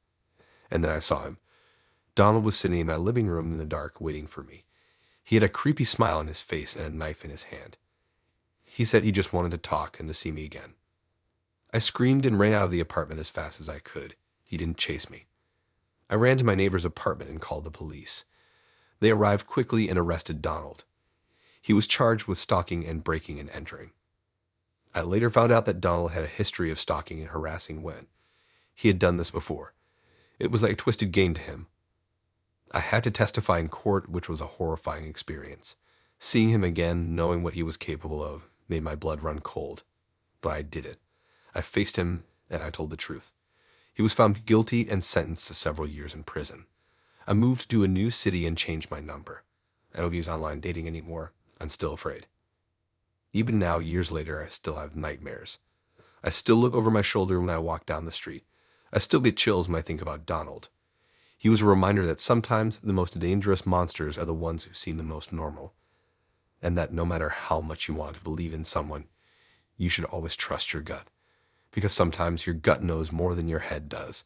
And then I saw him. Donald was sitting in my living room in the dark, waiting for me. He had a creepy smile on his face and a knife in his hand. He said he just wanted to talk and to see me again. I screamed and ran out of the apartment as fast as I could. He didn't chase me. I ran to my neighbor's apartment and called the police. They arrived quickly and arrested Donald. He was charged with stalking and breaking and entering. I later found out that Donald had a history of stalking and harassing women. He had done this before. It was like a twisted game to him. I had to testify in court, which was a horrifying experience. Seeing him again, knowing what he was capable of, made my blood run cold. But I did it. I faced him, and I told the truth. He was found guilty and sentenced to several years in prison. I moved to a new city and changed my number. I don't use online dating anymore. I'm still afraid. Even now, years later, I still have nightmares. I still look over my shoulder when I walk down the street. I still get chills when I think about Donald. He was a reminder that sometimes the most dangerous monsters are the ones who seem the most normal. And that no matter how much you want to believe in someone, you should always trust your gut. Because sometimes your gut knows more than your head does.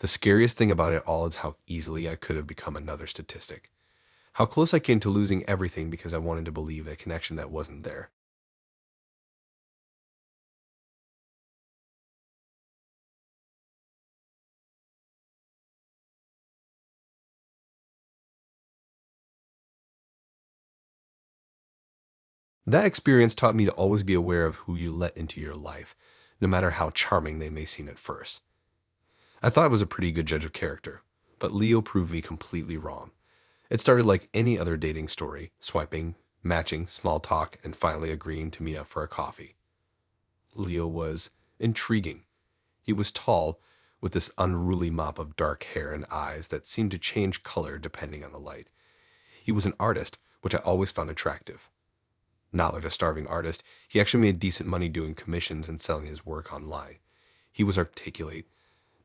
The scariest thing about it all is how easily I could have become another statistic. How close I came to losing everything because I wanted to believe a connection that wasn't there. That experience taught me to always be aware of who you let into your life, no matter how charming they may seem at first. I thought I was a pretty good judge of character, but Leo proved me completely wrong. It started like any other dating story, swiping, matching, small talk, and finally agreeing to meet up for a coffee. Leo was intriguing. He was tall, with this unruly mop of dark hair and eyes that seemed to change color depending on the light. He was an artist, which I always found attractive. Not like a starving artist, he actually made decent money doing commissions and selling his work online. He was articulate,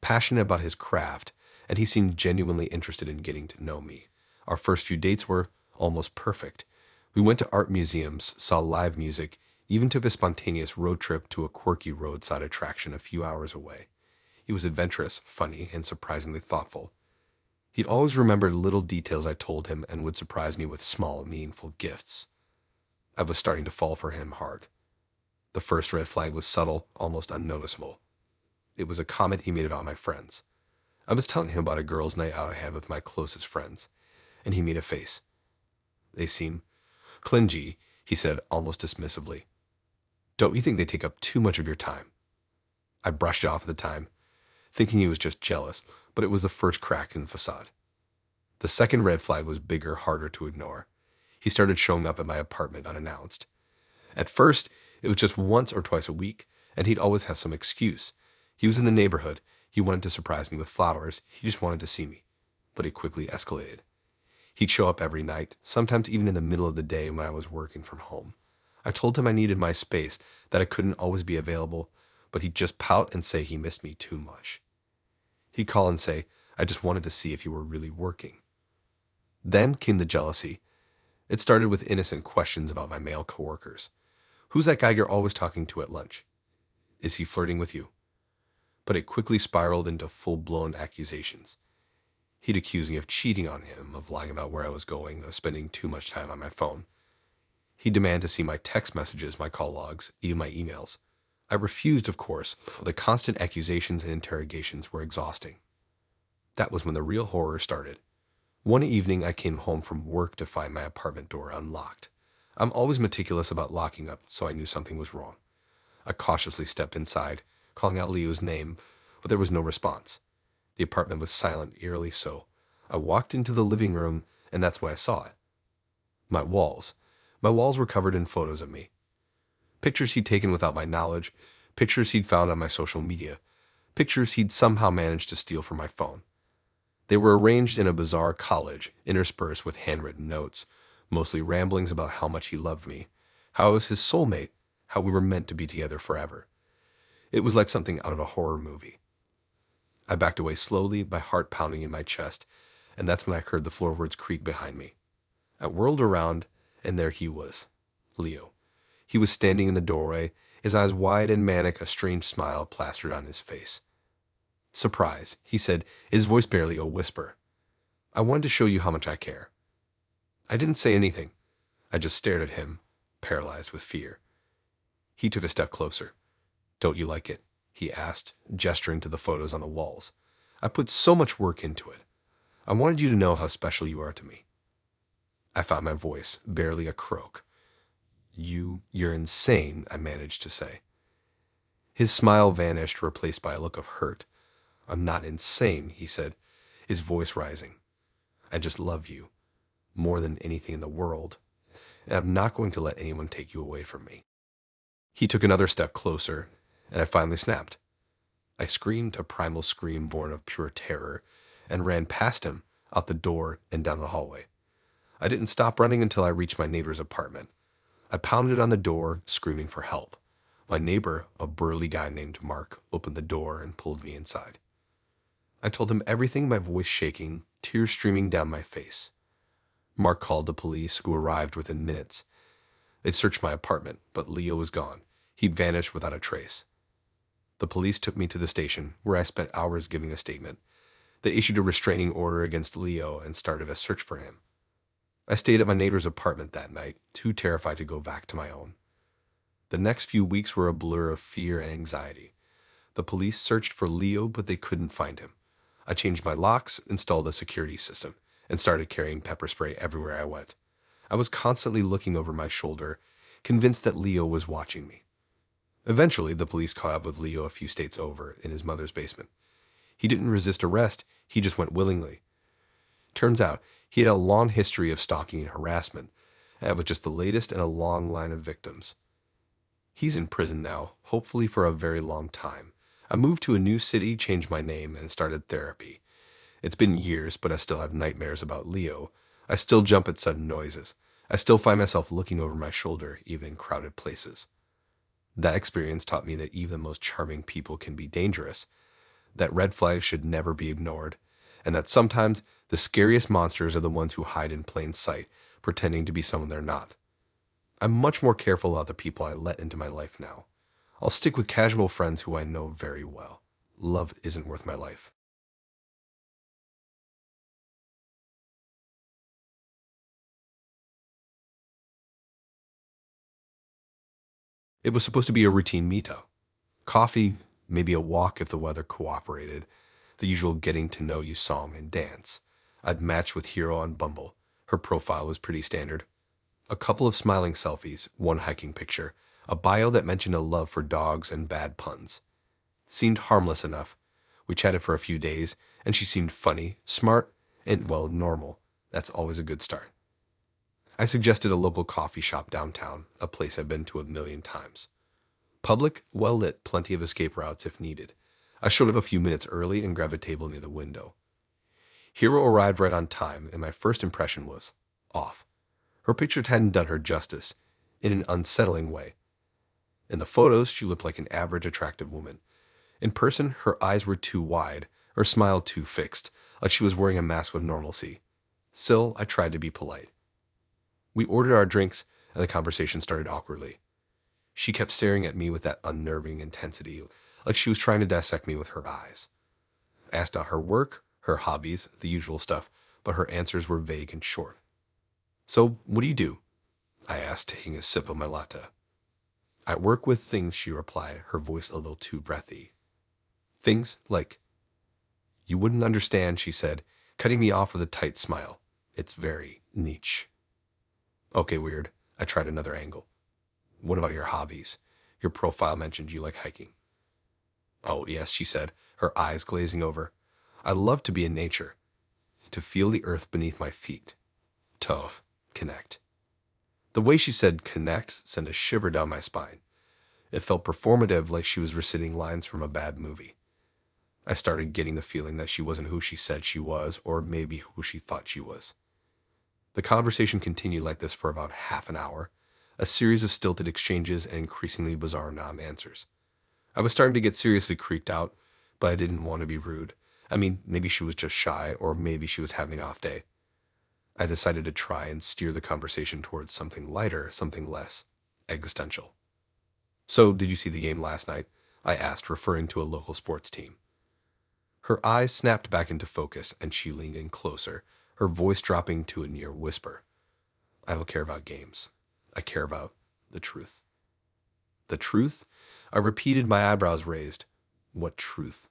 passionate about his craft, and he seemed genuinely interested in getting to know me. Our first few dates were almost perfect. We went to art museums, saw live music, even took a spontaneous road trip to a quirky roadside attraction a few hours away. He was adventurous, funny, and surprisingly thoughtful. He'd always remembered little details I told him and would surprise me with small, meaningful gifts. I was starting to fall for him hard. The first red flag was subtle, almost unnoticeable. It was a comment he made about my friends. I was telling him about a girls' night out I had with my closest friends, and he made a face. "They seem clingy," he said almost dismissively. "Don't you think they take up too much of your time?" I brushed it off at the time, thinking he was just jealous, but it was the first crack in the facade. The second red flag was bigger, harder to ignore. He started showing up at my apartment unannounced. At first, it was just once or twice a week, and he'd always have some excuse. He was in the neighborhood. He wanted to surprise me with flowers. He just wanted to see me. But it quickly escalated. He'd show up every night, sometimes even in the middle of the day when I was working from home. I told him I needed my space, that I couldn't always be available, but he'd just pout and say he missed me too much. He'd call and say, "I just wanted to see if you were really working." Then came the jealousy. It started with innocent questions about my male coworkers. "Who's that guy you're always talking to at lunch? Is he flirting with you?" But it quickly spiraled into full-blown accusations. He'd accuse me of cheating on him, of lying about where I was going, of spending too much time on my phone. He'd demand to see my text messages, my call logs, even my emails. I refused, of course. The constant accusations and interrogations were exhausting. That was when the real horror started. One evening, I came home from work to find my apartment door unlocked. I'm always meticulous about locking up, so I knew something was wrong. I cautiously stepped inside, calling out Leo's name, but there was no response. The apartment was silent, eerily so. I walked into the living room, and that's when I saw it. My walls. My walls were covered in photos of me. Pictures he'd taken without my knowledge, pictures he'd found on my social media, pictures he'd somehow managed to steal from my phone. They were arranged in a bizarre collage, interspersed with handwritten notes, mostly ramblings about how much he loved me, how I was his soulmate, how we were meant to be together forever. It was like something out of a horror movie. I backed away slowly, my heart pounding in my chest, and that's when I heard the floorboards creak behind me. I whirled around, and there he was, Leo. He was standing in the doorway, his eyes wide and manic, a strange smile plastered on his face. "Surprise," he said, his voice barely a whisper. "I wanted to show you how much I care." I didn't say anything. I just stared at him, paralyzed with fear. He took a step closer. "Don't you like it?" he asked, gesturing to the photos on the walls. "I put so much work into it. I wanted you to know how special you are to me." I found my voice, barely a croak. You're insane," I managed to say. His smile vanished, replaced by a look of hurt. "I'm not insane," he said, his voice rising. "I just love you, more than anything in the world, and I'm not going to let anyone take you away from me." He took another step closer, and I finally snapped. I screamed a primal scream born of pure terror, and ran past him, out the door and down the hallway. I didn't stop running until I reached my neighbor's apartment. I pounded on the door, screaming for help. My neighbor, a burly guy named Mark, opened the door and pulled me inside. I told him everything, my voice shaking, tears streaming down my face. Mark called the police, who arrived within minutes. They searched my apartment, but Leo was gone. He'd vanished without a trace. The police took me to the station, where I spent hours giving a statement. They issued a restraining order against Leo and started a search for him. I stayed at my neighbor's apartment that night, too terrified to go back to my own. The next few weeks were a blur of fear and anxiety. The police searched for Leo, but they couldn't find him. I changed my locks, installed a security system, and started carrying pepper spray everywhere I went. I was constantly looking over my shoulder, convinced that Leo was watching me. Eventually, the police caught up with Leo a few states over, in his mother's basement. He didn't resist arrest, he just went willingly. Turns out, he had a long history of stalking and harassment, and it was just the latest in a long line of victims. He's in prison now, hopefully for a very long time. I moved to a new city, changed my name, and started therapy. It's been years, but I still have nightmares about Leo. I still jump at sudden noises. I still find myself looking over my shoulder, even in crowded places. That experience taught me that even the most charming people can be dangerous, that red flags should never be ignored, and that sometimes the scariest monsters are the ones who hide in plain sight, pretending to be someone they're not. I'm much more careful about the people I let into my life now. I'll stick with casual friends who I know very well. Love isn't worth my life. It was supposed to be a routine meetup. Coffee, maybe a walk if the weather cooperated, the usual getting to know you song and dance. I'd matched with Hero on Bumble. Her profile was pretty standard. A couple of smiling selfies, one hiking picture, a bio that mentioned a love for dogs and bad puns. Seemed harmless enough. We chatted for a few days, and she seemed funny, smart, and, well, normal. That's always a good start. I suggested a local coffee shop downtown, a place I've been to a million times. Public, well-lit, plenty of escape routes if needed. I showed up a few minutes early and grabbed a table near the window. Hero arrived right on time, and my first impression was off. Her pictures hadn't done her justice, in an unsettling way. In the photos, she looked like an average attractive woman. In person, her eyes were too wide, her smile too fixed, like she was wearing a mask of normalcy. Still, I tried to be polite. We ordered our drinks, and the conversation started awkwardly. She kept staring at me with that unnerving intensity, like she was trying to dissect me with her eyes. I asked about her work, her hobbies, the usual stuff, but her answers were vague and short. "So, what do you do?" I asked, taking a sip of my latte. "I work with things," she replied, her voice a little too breathy. "Things like—" "You wouldn't understand," she said, cutting me off with a tight smile. "It's very niche." Okay, weird. I tried another angle. "What about your hobbies? Your profile mentioned you like hiking." "Oh, yes," she said, her eyes glazing over. "I love to be in nature, to feel the earth beneath my feet, to connect." The way she said connect sent a shiver down my spine. It felt performative, like she was reciting lines from a bad movie. I started getting the feeling that she wasn't who she said she was, or maybe who she thought she was. The conversation continued like this for about half an hour, a series of stilted exchanges and increasingly bizarre non-answers. I was starting to get seriously creeped out, but I didn't want to be rude. I mean, maybe she was just shy, or maybe she was having an off day. I decided to try and steer the conversation towards something lighter, something less existential. "So, did you see the game last night?" I asked, referring to a local sports team. Her eyes snapped back into focus, and she leaned in closer, her voice dropping to a near whisper. "I don't care about games. I care about the truth." "The truth?" I repeated, my eyebrows raised. "What truth?"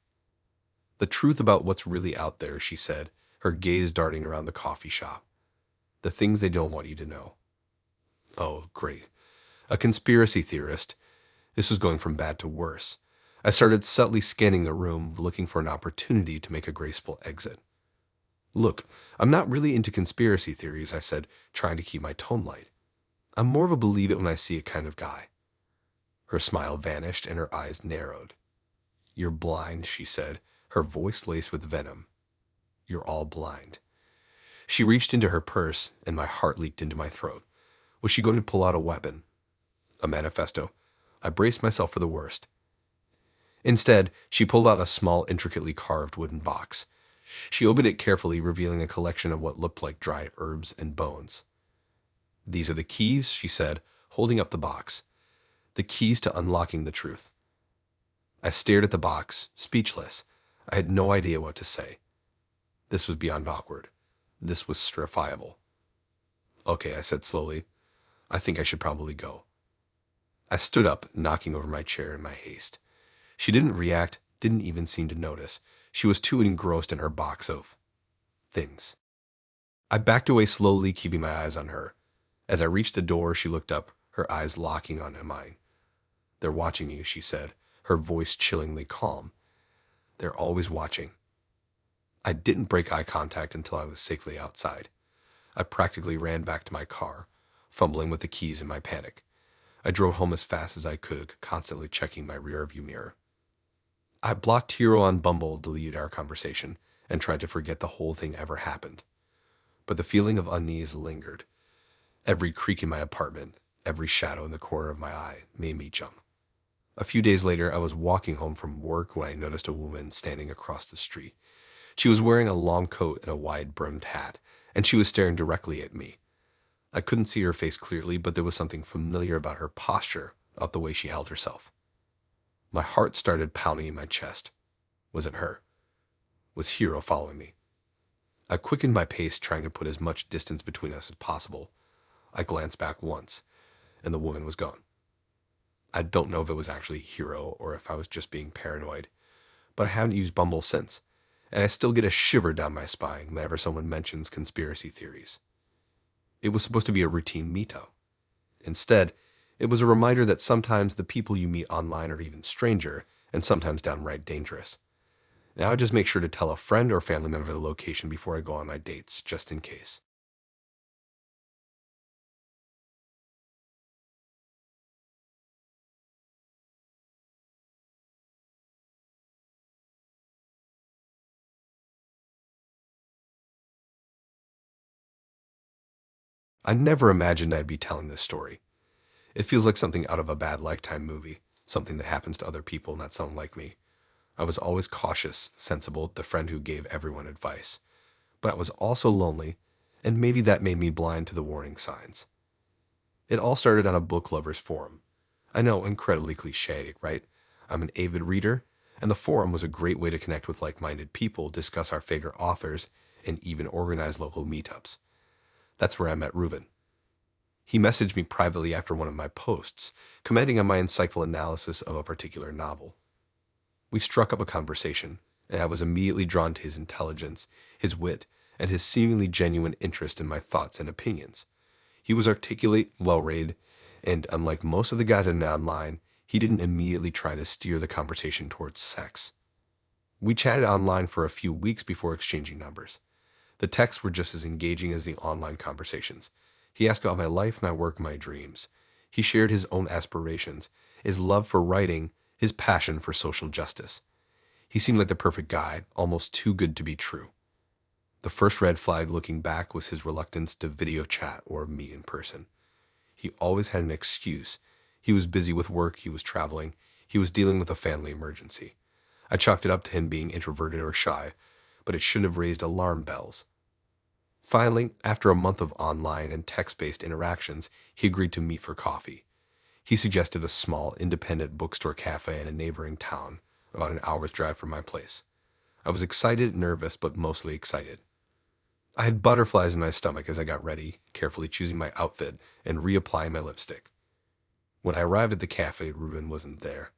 "The truth about what's really out there," she said, her gaze darting around the coffee shop. "The things they don't want you to know." Oh, great. A conspiracy theorist. This was going from bad to worse. I started subtly scanning the room, looking for an opportunity to make a graceful exit. "Look, I'm not really into conspiracy theories," I said, trying to keep my tone light. "I'm more of a believe it when I see it kind of guy." Her smile vanished and her eyes narrowed. "You're blind," she said, her voice laced with venom. "You're all blind." She reached into her purse, and my heart leaped into my throat. Was she going to pull out a weapon? A manifesto? I braced myself for the worst. Instead, she pulled out a small, intricately carved wooden box. She opened it carefully, revealing a collection of what looked like dried herbs and bones. "These are the keys," she said, holding up the box. "The keys to unlocking the truth." I stared at the box, speechless. I had no idea what to say. This was beyond awkward. This was verifiable. "Okay," I said slowly. "I think I should probably go." I stood up, knocking over my chair in my haste. She didn't react, didn't even seem to notice. She was too engrossed in her box of things. I backed away slowly, keeping my eyes on her. As I reached the door, she looked up, her eyes locking on mine. "They're watching you," she said, her voice chillingly calm. "They're always watching." I didn't break eye contact until I was safely outside. I practically ran back to my car, fumbling with the keys in my panic. I drove home as fast as I could, constantly checking my rearview mirror. I blocked Hero on Bumble, deleted our conversation, and tried to forget the whole thing ever happened. But the feeling of unease lingered. Every creak in my apartment, every shadow in the corner of my eye made me jump. A few days later, I was walking home from work when I noticed a woman standing across the street. She was wearing a long coat and a wide-brimmed hat, and she was staring directly at me. I couldn't see her face clearly, but there was something familiar about her posture, about the way she held herself. My heart started pounding in my chest. Was it her? Was Hero following me? I quickened my pace, trying to put as much distance between us as possible. I glanced back once, and the woman was gone. I don't know if it was actually Hero or if I was just being paranoid, but I haven't used Bumble since, and I still get a shiver down my spine whenever someone mentions conspiracy theories. It was supposed to be a routine meetup. Instead, it was a reminder that sometimes the people you meet online are even stranger, and sometimes downright dangerous. Now I just make sure to tell a friend or family member the location before I go on my dates, just in case. I never imagined I'd be telling this story. It feels like something out of a bad Lifetime movie, something that happens to other people, not someone like me. I was always cautious, sensible, the friend who gave everyone advice. But I was also lonely, and maybe that made me blind to the warning signs. It all started on a book lovers forum. I know, incredibly cliche, right? I'm an avid reader, and the forum was a great way to connect with like-minded people, discuss our favorite authors, and even organize local meetups. That's where I met Ruben. He messaged me privately after one of my posts, commenting on my insightful analysis of a particular novel. We struck up a conversation, and I was immediately drawn to his intelligence, his wit, and his seemingly genuine interest in my thoughts and opinions. He was articulate, well-read, and unlike most of the guys I met online, he didn't immediately try to steer the conversation towards sex. We chatted online for a few weeks before exchanging numbers. The texts were just as engaging as the online conversations. He asked about my life, my work, my dreams. He shared his own aspirations, his love for writing, his passion for social justice. He seemed like the perfect guy, almost too good to be true. The first red flag looking back was his reluctance to video chat or meet in person. He always had an excuse. He was busy with work, he was traveling, he was dealing with a family emergency. I chalked it up to him being introverted or shy, but it shouldn't have raised alarm bells. Finally, after a month of online and text-based interactions, he agreed to meet for coffee. He suggested a small, independent bookstore cafe in a neighboring town, about an hour's drive from my place. I was excited, nervous, but mostly excited. I had butterflies in my stomach as I got ready, carefully choosing my outfit and reapplying my lipstick. When I arrived at the cafe, Ruben wasn't there.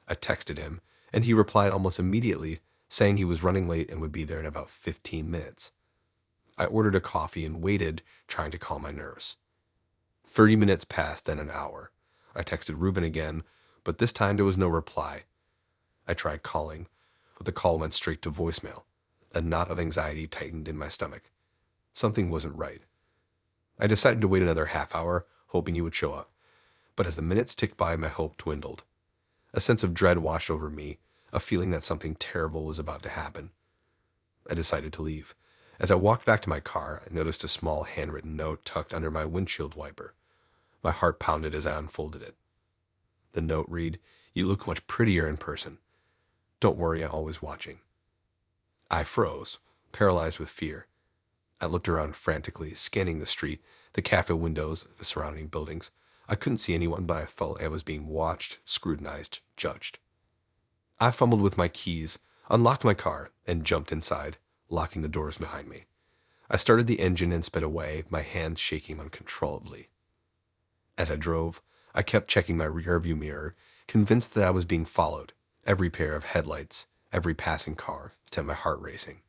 I texted him, and he replied almost immediately, saying he was running late and would be there in about 15 minutes. I ordered a coffee and waited, trying to calm my nerves. 30 minutes passed, then an hour. I texted Ruben again, but this time there was no reply. I tried calling, but the call went straight to voicemail. A knot of anxiety tightened in my stomach. Something wasn't right. I decided to wait another half hour, hoping he would show up. But as the minutes ticked by, my hope dwindled. A sense of dread washed over me, a feeling that something terrible was about to happen. I decided to leave. As I walked back to my car, I noticed a small handwritten note tucked under my windshield wiper. My heart pounded as I unfolded it. The note read, "You look much prettier in person. Don't worry, I'm always watching." I froze, paralyzed with fear. I looked around frantically, scanning the street, the cafe windows, the surrounding buildings. I couldn't see anyone, but I felt like I was being watched, scrutinized, judged. I fumbled with my keys, unlocked my car, and jumped inside, locking the doors behind me. I started the engine and sped away, my hands shaking uncontrollably. As I drove, I kept checking my rearview mirror, convinced that I was being followed. Every pair of headlights, every passing car sent my heart racing.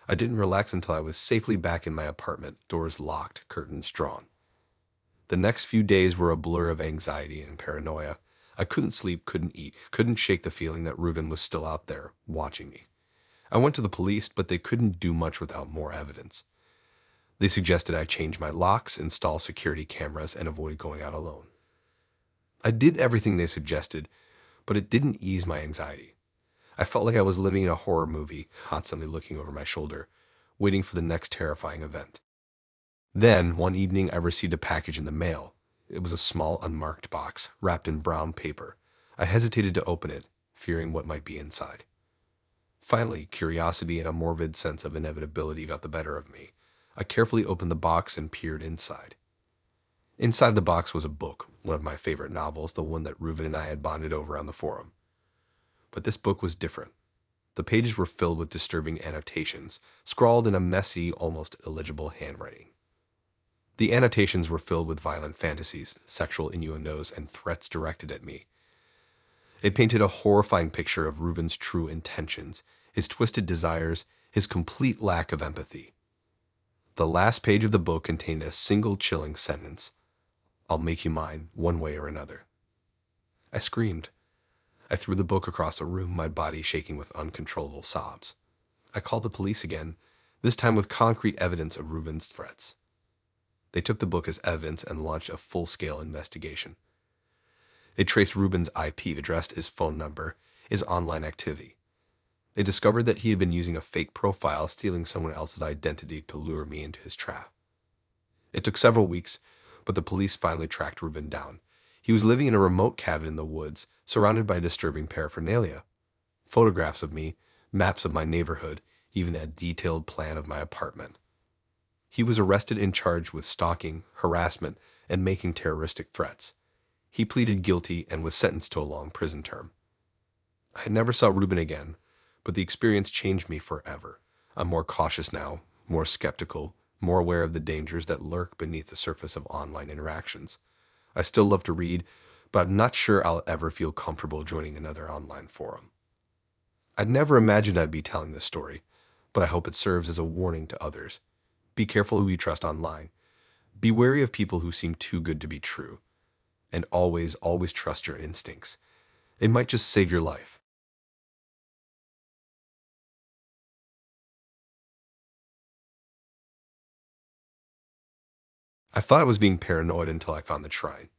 I didn't relax until I was safely back in my apartment, doors locked, curtains drawn. The next few days were a blur of anxiety and paranoia. I couldn't sleep, couldn't eat, couldn't shake the feeling that Ruben was still out there, watching me. I went to the police, but they couldn't do much without more evidence. They suggested I change my locks, install security cameras, and avoid going out alone. I did everything they suggested, but it didn't ease my anxiety. I felt like I was living in a horror movie, constantly looking over my shoulder, waiting for the next terrifying event. Then, one evening, I received a package in the mail. It was a small, unmarked box, wrapped in brown paper. I hesitated to open it, fearing what might be inside. Finally, curiosity and a morbid sense of inevitability got the better of me. I carefully opened the box and peered inside. Inside the box was a book, one of my favorite novels, the one that Ruben and I had bonded over on the forum. But this book was different. The pages were filled with disturbing annotations, scrawled in a messy, almost illegible handwriting. The annotations were filled with violent fantasies, sexual innuendos, and threats directed at me. It painted a horrifying picture of Ruben's true intentions, his twisted desires, his complete lack of empathy. The last page of the book contained a single chilling sentence: "I'll make you mine, one way or another." I screamed. I threw the book across the room, my body shaking with uncontrollable sobs. I called the police again, this time with concrete evidence of Ruben's threats. They took the book as evidence and launched a full-scale investigation. They traced Ruben's IP address, his phone number, his online activity. They discovered that he had been using a fake profile, stealing someone else's identity to lure me into his trap. It took several weeks, but the police finally tracked Ruben down. He was living in a remote cabin in the woods, surrounded by disturbing paraphernalia. Photographs of me, maps of my neighborhood, even a detailed plan of my apartment. He was arrested and charged with stalking, harassment, and making terroristic threats. He pleaded guilty and was sentenced to a long prison term. I never saw Ruben again, but the experience changed me forever. I'm more cautious now, more skeptical, more aware of the dangers that lurk beneath the surface of online interactions. I still love to read, but I'm not sure I'll ever feel comfortable joining another online forum. I'd never imagined I'd be telling this story, but I hope it serves as a warning to others. Be careful who you trust online. Be wary of people who seem too good to be true. And always, always trust your instincts. It might just save your life. I thought I was being paranoid until I found the shrine.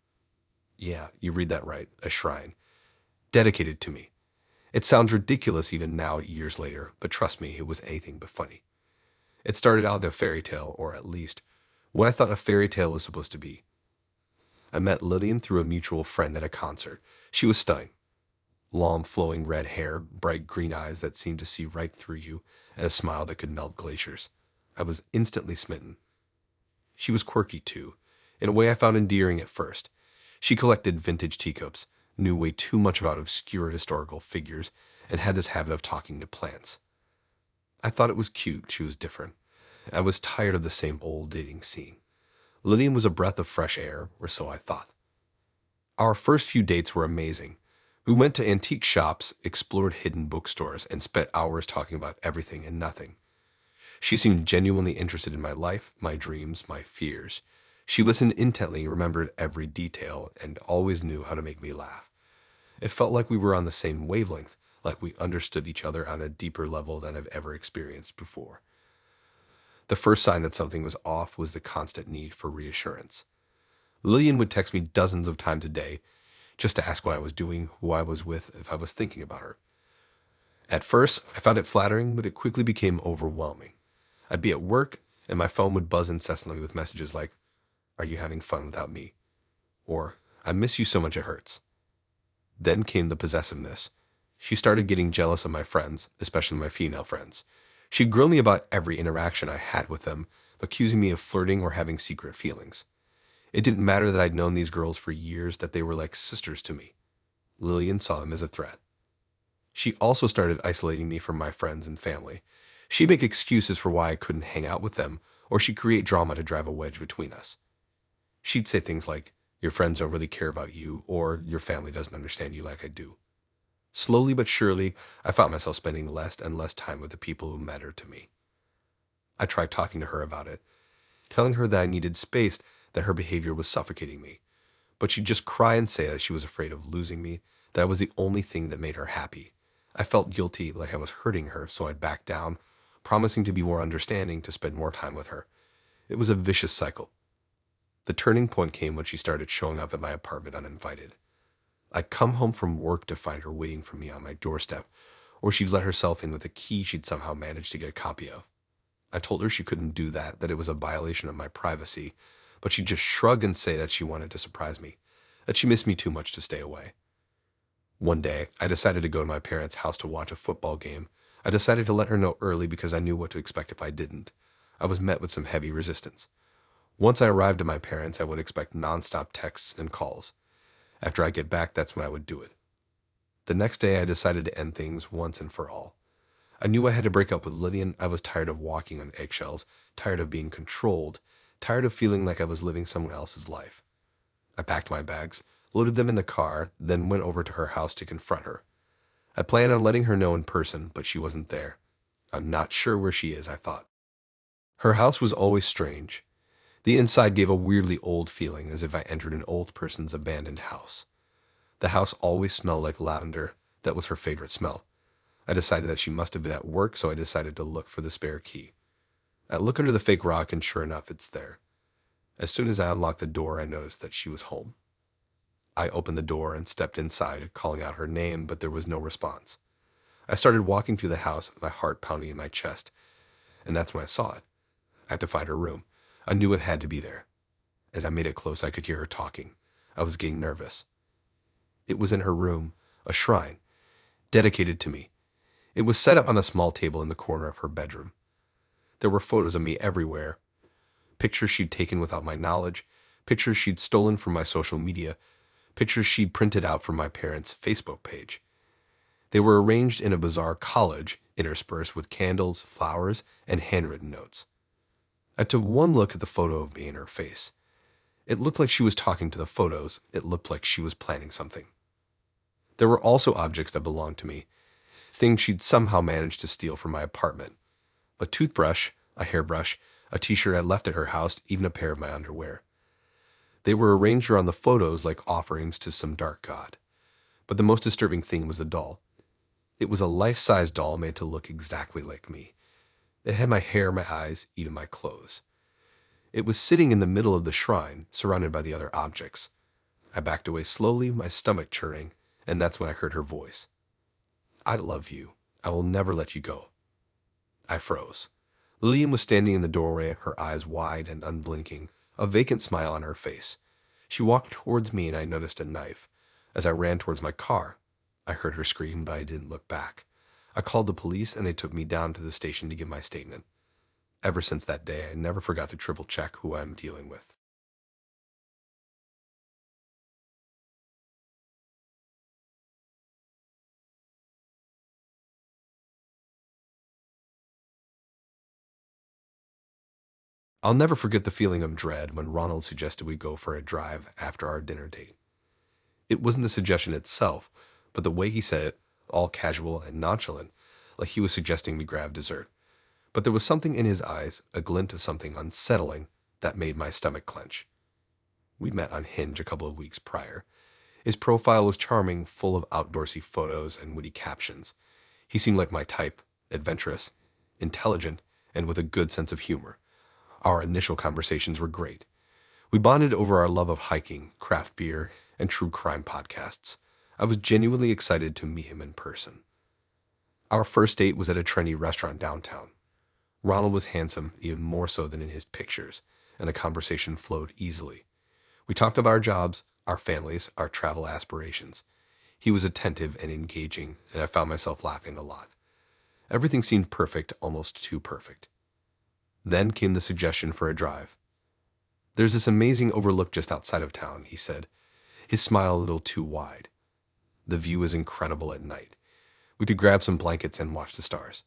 Yeah, you read that right, a shrine. Dedicated to me. It sounds ridiculous even now, years later, but trust me, it was anything but funny. It started out as a fairy tale, or at least what I thought a fairy tale was supposed to be. I met Lillian through a mutual friend at a concert. She was stunning. Long, flowing red hair, bright green eyes that seemed to see right through you, and a smile that could melt glaciers. I was instantly smitten. She was quirky, too, in a way I found endearing at first. She collected vintage teacups, knew way too much about obscure historical figures, and had this habit of talking to plants. I thought it was cute. She was different. I was tired of the same old dating scene. Lillian was a breath of fresh air, or so I thought. Our first few dates were amazing. We went to antique shops, explored hidden bookstores, and spent hours talking about everything and nothing. She seemed genuinely interested in my life, my dreams, my fears. She listened intently, remembered every detail, and always knew how to make me laugh. It felt like we were on the same wavelength, like we understood each other on a deeper level than I've ever experienced before. The first sign that something was off was the constant need for reassurance. Lillian would text me dozens of times a day just to ask what I was doing, who I was with, if I was thinking about her. At first, I found it flattering, but it quickly became overwhelming. I'd be at work, and my phone would buzz incessantly with messages like, "Are you having fun without me?" Or, "I miss you so much it hurts." Then came the possessiveness. She started getting jealous of my friends, especially my female friends. She'd grill me about every interaction I had with them, accusing me of flirting or having secret feelings. It didn't matter that I'd known these girls for years, that they were like sisters to me. Lillian saw them as a threat. She also started isolating me from my friends and family. She'd make excuses for why I couldn't hang out with them, or she'd create drama to drive a wedge between us. She'd say things like, "Your friends don't really care about you," or "Your family doesn't understand you like I do." Slowly but surely, I found myself spending less and less time with the people who mattered to me. I tried talking to her about it, telling her that I needed space, that her behavior was suffocating me. But she'd just cry and say that she was afraid of losing me, that I was the only thing that made her happy. I felt guilty, like I was hurting her, so I'd back down, promising to be more understanding, to spend more time with her. It was a vicious cycle. The turning point came when she started showing up at my apartment uninvited. I'd come home from work to find her waiting for me on my doorstep, or she'd let herself in with a key she'd somehow managed to get a copy of. I told her she couldn't do that, that it was a violation of my privacy, but she'd just shrug and say that she wanted to surprise me, that she missed me too much to stay away. One day, I decided to go to my parents' house to watch a football game. I decided to let her know early because I knew what to expect if I didn't. I was met with some heavy resistance. Once I arrived at my parents', I would expect nonstop texts and calls. After I get back, that's when I would do it. The next day, I decided to end things once and for all. I knew I had to break up with Lillian. I was tired of walking on eggshells, tired of being controlled, tired of feeling like I was living someone else's life. I packed my bags, loaded them in the car, then went over to her house to confront her. I planned on letting her know in person, but she wasn't there. "I'm not sure where she is," I thought. Her house was always strange. The inside gave a weirdly old feeling, as if I entered an old person's abandoned house. The house always smelled like lavender. That was her favorite smell. I decided that she must have been at work, so I decided to look for the spare key. I look under the fake rock, and sure enough, it's there. As soon as I unlocked the door, I noticed that she was home. I opened the door and stepped inside, calling out her name, but there was no response. I started walking through the house, my heart pounding in my chest, and that's when I saw it. I had to find her room. I knew it had to be there. As I made it close, I could hear her talking. I was getting nervous. It was in her room, a shrine, dedicated to me. It was set up on a small table in the corner of her bedroom. There were photos of me everywhere. Pictures she'd taken without my knowledge, pictures she'd stolen from my social media, pictures she'd printed out from my parents' Facebook page. They were arranged in a bizarre collage, interspersed with candles, flowers, and handwritten notes. I took one look at the photo of me and her face. It looked like she was talking to the photos. It looked like she was planning something. There were also objects that belonged to me, things she'd somehow managed to steal from my apartment. A toothbrush, a hairbrush, a t-shirt I'd left at her house, even a pair of my underwear. They were arranged around the photos like offerings to some dark god. But the most disturbing thing was the doll. It was a life-size doll made to look exactly like me. It had my hair, my eyes, even my clothes. It was sitting in the middle of the shrine, surrounded by the other objects. I backed away slowly, my stomach churning, and that's when I heard her voice. "I love you. I will never let you go." I froze. Lillian was standing in the doorway, her eyes wide and unblinking, a vacant smile on her face. She walked towards me and I noticed a knife. As I ran towards my car, I heard her scream, but I didn't look back. I called the police and they took me down to the station to give my statement. Ever since that day, I never forgot to triple check who I'm dealing with. I'll never forget the feeling of dread when Ronald suggested we go for a drive after our dinner date. It wasn't the suggestion itself, but the way he said it, all casual and nonchalant, like he was suggesting we grab dessert. But there was something in his eyes, a glint of something unsettling, that made my stomach clench. We'd met on Hinge a couple of weeks prior. His profile was charming, full of outdoorsy photos and witty captions. He seemed like my type, adventurous, intelligent, and with a good sense of humor. Our initial conversations were great. We bonded over our love of hiking, craft beer, and true crime podcasts. I was genuinely excited to meet him in person. Our first date was at a trendy restaurant downtown. Ronald was handsome, even more so than in his pictures, and the conversation flowed easily. We talked about our jobs, our families, our travel aspirations. He was attentive and engaging, and I found myself laughing a lot. Everything seemed perfect, almost too perfect. Then came the suggestion for a drive. "There's this amazing overlook just outside of town," he said, his smile a little too wide. "The view is incredible at night. We could grab some blankets and watch the stars."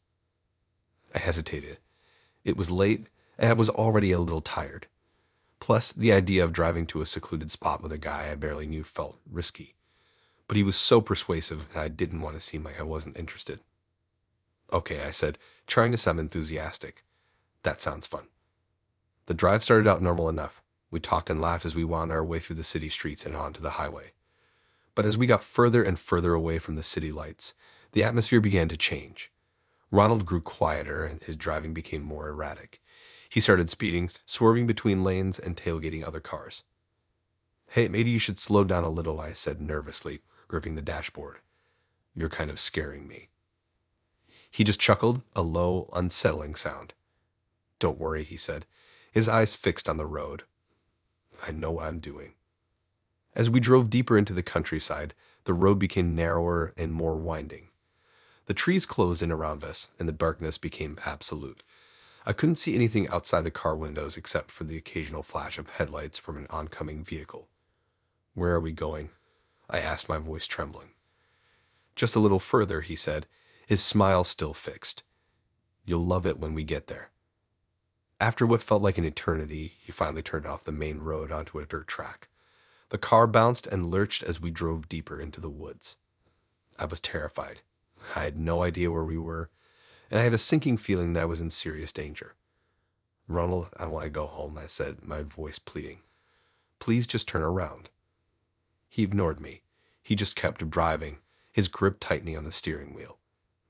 I hesitated. It was late, and I was already a little tired. Plus, the idea of driving to a secluded spot with a guy I barely knew felt risky. But he was so persuasive, and I didn't want to seem like I wasn't interested. "Okay," I said, trying to sound enthusiastic. "That sounds fun." The drive started out normal enough. We talked and laughed as we wound our way through the city streets and onto the highway. But as we got further and further away from the city lights, the atmosphere began to change. Ronald grew quieter and his driving became more erratic. He started speeding, swerving between lanes and tailgating other cars. "Hey, maybe you should slow down a little," I said nervously, gripping the dashboard. "You're kind of scaring me." He just chuckled, a low, unsettling sound. "Don't worry," he said, his eyes fixed on the road. "I know what I'm doing." As we drove deeper into the countryside, the road became narrower and more winding. The trees closed in around us, and the darkness became absolute. I couldn't see anything outside the car windows except for the occasional flash of headlights from an oncoming vehicle. "Where are we going?" I asked, my voice trembling. "Just a little further," he said, his smile still fixed. "You'll love it when we get there." After what felt like an eternity, he finally turned off the main road onto a dirt track. The car bounced and lurched as we drove deeper into the woods. I was terrified. I had no idea where we were, and I had a sinking feeling that I was in serious danger. "Ronald, I want to go home," I said, my voice pleading. "Please just turn around." He ignored me. He just kept driving, his grip tightening on the steering wheel.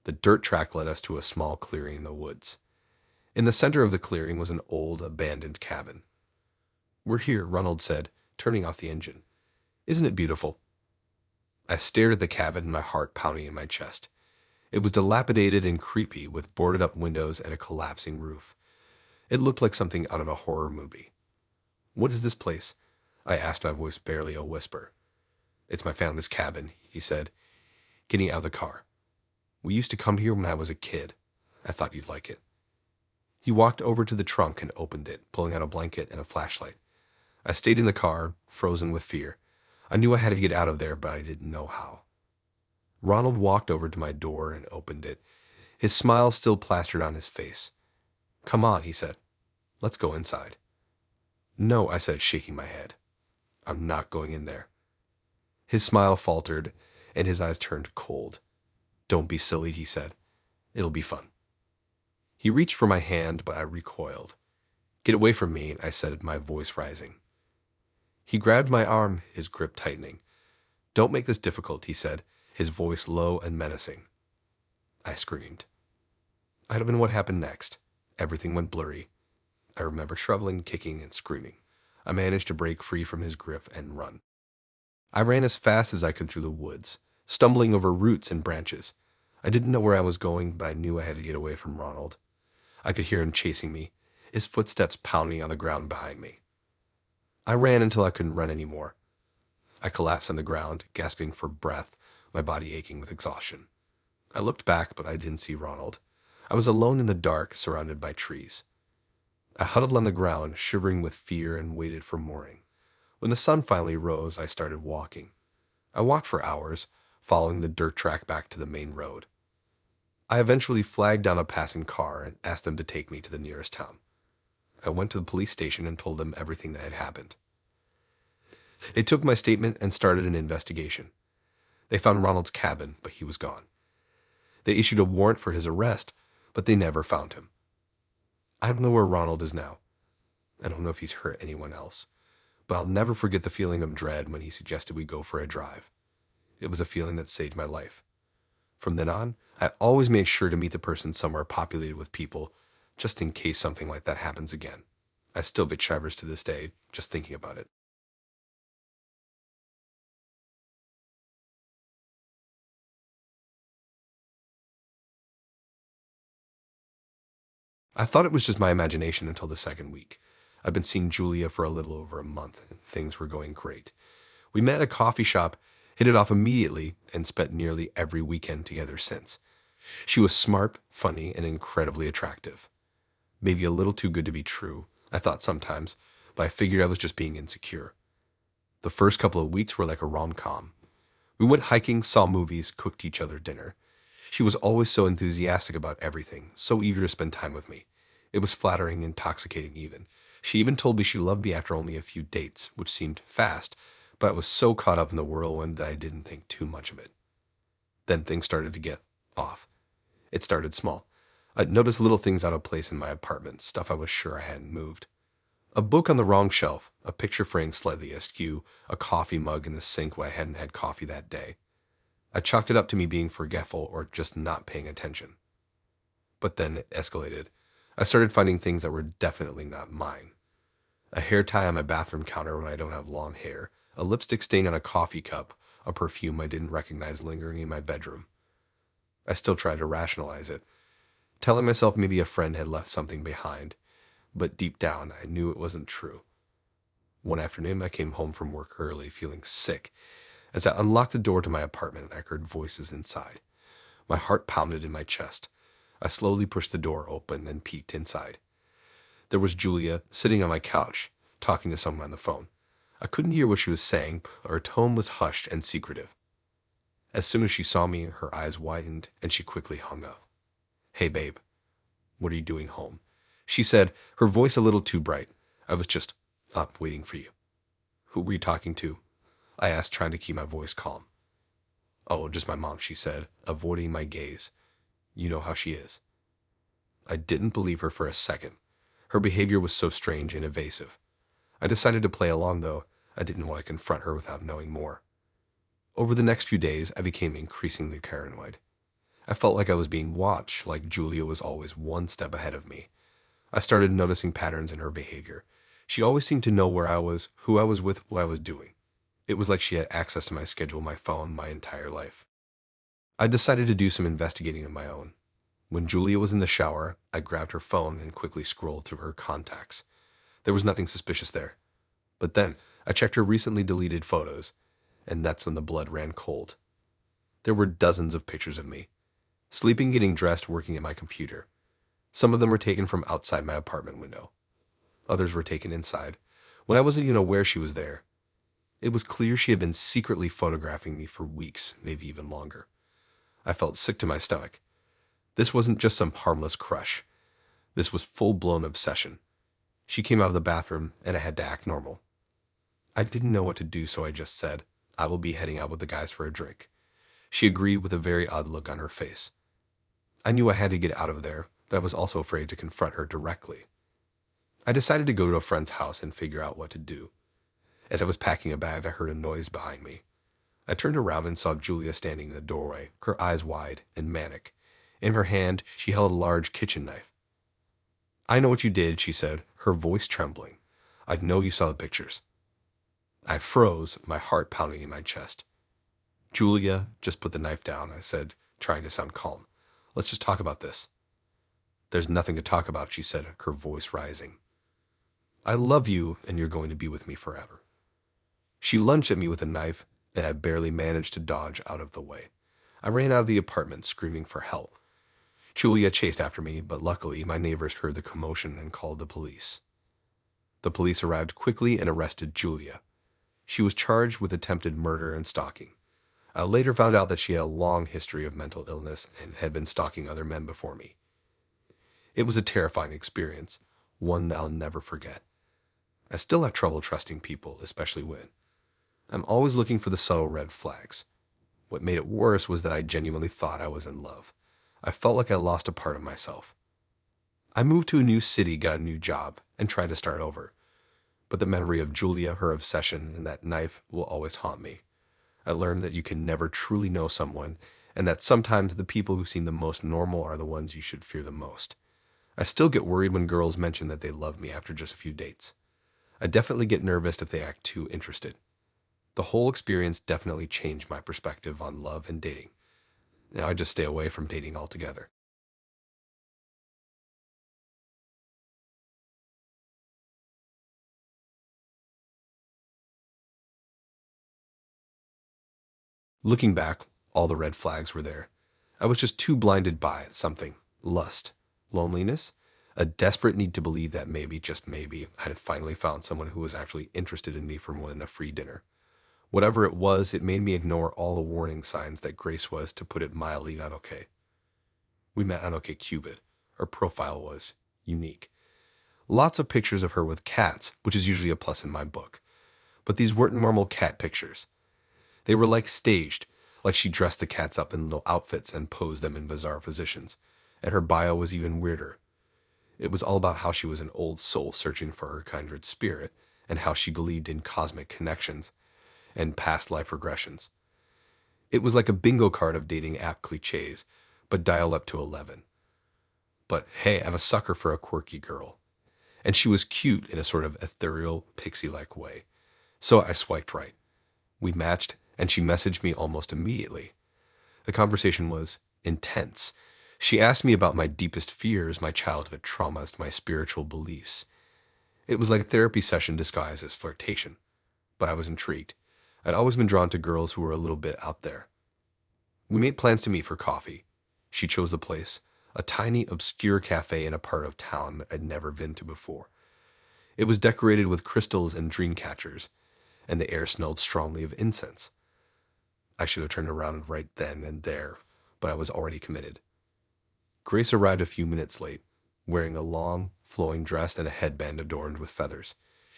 The dirt track led us to a small clearing in the woods. In the center of the clearing was an old, abandoned cabin. "We're here," Ronald said, turning off the engine. "Isn't it beautiful?" I stared at the cabin, my heart pounding in my chest. It was dilapidated and creepy, with boarded-up windows and a collapsing roof. It looked like something out of a horror movie. "What is this place?" I asked, my voice barely a whisper. "It's my family's cabin," he said, getting out of the car. "We used to come here when I was a kid. I thought you'd like it." He walked over to the trunk and opened it, pulling out a blanket and a flashlight. I stayed in the car, frozen with fear. I knew I had to get out of there, but I didn't know how. Ronald walked over to my door and opened it, his smile still plastered on his face. "Come on," he said. "Let's go inside." "No," I said, shaking my head. "I'm not going in there." His smile faltered, and his eyes turned cold. "Don't be silly," he said. "It'll be fun." He reached for my hand, but I recoiled. "Get away from me," I said, my voice rising. He grabbed my arm, his grip tightening. "Don't make this difficult," he said, his voice low and menacing. I screamed. I don't know what happened next. Everything went blurry. I remember shoveling, kicking, and screaming. I managed to break free from his grip and run. I ran as fast as I could through the woods, stumbling over roots and branches. I didn't know where I was going, but I knew I had to get away from Ronald. I could hear him chasing me, his footsteps pounding on the ground behind me. I ran until I couldn't run anymore. I collapsed on the ground, gasping for breath, my body aching with exhaustion. I looked back, but I didn't see Ronald. I was alone in the dark, surrounded by trees. I huddled on the ground, shivering with fear, and waited for morning. When the sun finally rose, I started walking. I walked for hours, following the dirt track back to the main road. I eventually flagged down a passing car and asked them to take me to the nearest town. I went to the police station and told them everything that had happened. They took my statement and started an investigation. They found Ronald's cabin, but he was gone. They issued a warrant for his arrest, but they never found him. I don't know where Ronald is now. I don't know if he's hurt anyone else, but I'll never forget the feeling of dread when he suggested we go for a drive. It was a feeling that saved my life. From then on, I always made sure to meet the person somewhere populated with people, just in case something like that happens again. I still get shivers to this day, just thinking about it. I thought it was just my imagination until the second week. I've been seeing Julia for a little over a month, and things were going great. We met at a coffee shop, hit it off immediately, and spent nearly every weekend together since. She was smart, funny, and incredibly attractive. Maybe a little too good to be true, I thought sometimes, but I figured I was just being insecure. The first couple of weeks were like a rom-com. We went hiking, saw movies, cooked each other dinner. She was always so enthusiastic about everything, so eager to spend time with me. It was flattering, intoxicating even. She even told me she loved me after only a few dates, which seemed fast, but I was so caught up in the whirlwind that I didn't think too much of it. Then things started to get off. It started small. I'd noticed little things out of place in my apartment, stuff I was sure I hadn't moved. A book on the wrong shelf, a picture frame slightly askew, a coffee mug in the sink where I hadn't had coffee that day. I chalked it up to me being forgetful or just not paying attention. But then it escalated. I started finding things that were definitely not mine. A hair tie on my bathroom counter when I don't have long hair, a lipstick stain on a coffee cup, a perfume I didn't recognize lingering in my bedroom. I still tried to rationalize it, telling myself maybe a friend had left something behind, but deep down I knew it wasn't true. One afternoon I came home from work early, feeling sick. As I unlocked the door to my apartment, I heard voices inside. My heart pounded in my chest. I slowly pushed the door open and peeked inside. There was Julia sitting on my couch, talking to someone on the phone. I couldn't hear what she was saying, but her tone was hushed and secretive. As soon as she saw me, her eyes widened and she quickly hung up. "Hey, babe, what are you doing home?" she said, her voice a little too bright. "I was just up waiting for you." "Who were you talking to?" I asked, trying to keep my voice calm. "Oh, just my mom," she said, avoiding my gaze. "You know how she is." I didn't believe her for a second. Her behavior was so strange and evasive. I decided to play along, though. I didn't want to confront her without knowing more. Over the next few days, I became increasingly paranoid. I felt like I was being watched, like Julia was always one step ahead of me. I started noticing patterns in her behavior. She always seemed to know where I was, who I was with, what I was doing. It was like she had access to my schedule, my phone, my entire life. I decided to do some investigating of my own. When Julia was in the shower, I grabbed her phone and quickly scrolled through her contacts. There was nothing suspicious there. But then, I checked her recently deleted photos, and that's when the blood ran cold. There were dozens of pictures of me. Sleeping, getting dressed, working at my computer. Some of them were taken from outside my apartment window. Others were taken inside, when I wasn't even aware she was there. It was clear she had been secretly photographing me for weeks, maybe even longer. I felt sick to my stomach. This wasn't just some harmless crush. This was full-blown obsession. She came out of the bathroom, and I had to act normal. I didn't know what to do, so I just said, "I will be heading out with the guys for a drink." She agreed with a very odd look on her face. I knew I had to get out of there, but I was also afraid to confront her directly. I decided to go to a friend's house and figure out what to do. As I was packing a bag, I heard a noise behind me. I turned around and saw Julia standing in the doorway, her eyes wide and manic. In her hand, she held a large kitchen knife. "I know what you did," she said, her voice trembling. "I know you saw the pictures." I froze, my heart pounding in my chest. "Julia, just put the knife down," I said, trying to sound calm. "Let's just talk about this." "There's nothing to talk about," she said, her voice rising. "I love you, and you're going to be with me forever." She lunged at me with a knife, and I barely managed to dodge out of the way. I ran out of the apartment, screaming for help. Julia chased after me, but luckily my neighbors heard the commotion and called the police. The police arrived quickly and arrested Julia. She was charged with attempted murder and stalking. I later found out that she had a long history of mental illness and had been stalking other men before me. It was a terrifying experience, one I'll never forget. I still have trouble trusting people, especially women. I'm always looking for the subtle red flags. What made it worse was that I genuinely thought I was in love. I felt like I lost a part of myself. I moved to a new city, got a new job, and tried to start over. But the memory of Julia, her obsession, and that knife will always haunt me. I learned that you can never truly know someone, and that sometimes the people who seem the most normal are the ones you should fear the most. I still get worried when girls mention that they love me after just a few dates. I definitely get nervous if they act too interested. The whole experience definitely changed my perspective on love and dating. Now I just stay away from dating altogether. Looking back, all the red flags were there. I was just too blinded by something: lust, loneliness, a desperate need to believe that maybe, just maybe, I had finally found someone who was actually interested in me for more than a free dinner. Whatever it was, it made me ignore all the warning signs that Grace was, to put it mildly, not okay. We met on OkCupid. Her profile was unique. Lots of pictures of her with cats, which is usually a plus in my book. But these weren't normal cat pictures. They were like staged, like she dressed the cats up in little outfits and posed them in bizarre positions. And her bio was even weirder. It was all about how she was an old soul searching for her kindred spirit, and how she believed in cosmic connections and past life regressions. It was like a bingo card of dating app cliches, but dialed up to 11. But hey, I'm a sucker for a quirky girl. And she was cute in a sort of ethereal, pixie-like way. So I swiped right. We matched, and she messaged me almost immediately. The conversation was intense. She asked me about my deepest fears, my childhood traumas, my spiritual beliefs. It was like a therapy session disguised as flirtation. But I was intrigued. I'd always been drawn to girls who were a little bit out there. We made plans to meet for coffee. She chose the place, a tiny, obscure cafe in a part of town that I'd never been to before. It was decorated with crystals and dream catchers, and the air smelled strongly of incense. I should have turned around right then and there, but I was already committed. Grace arrived a few minutes late, wearing a long, flowing dress and a headband adorned with feathers.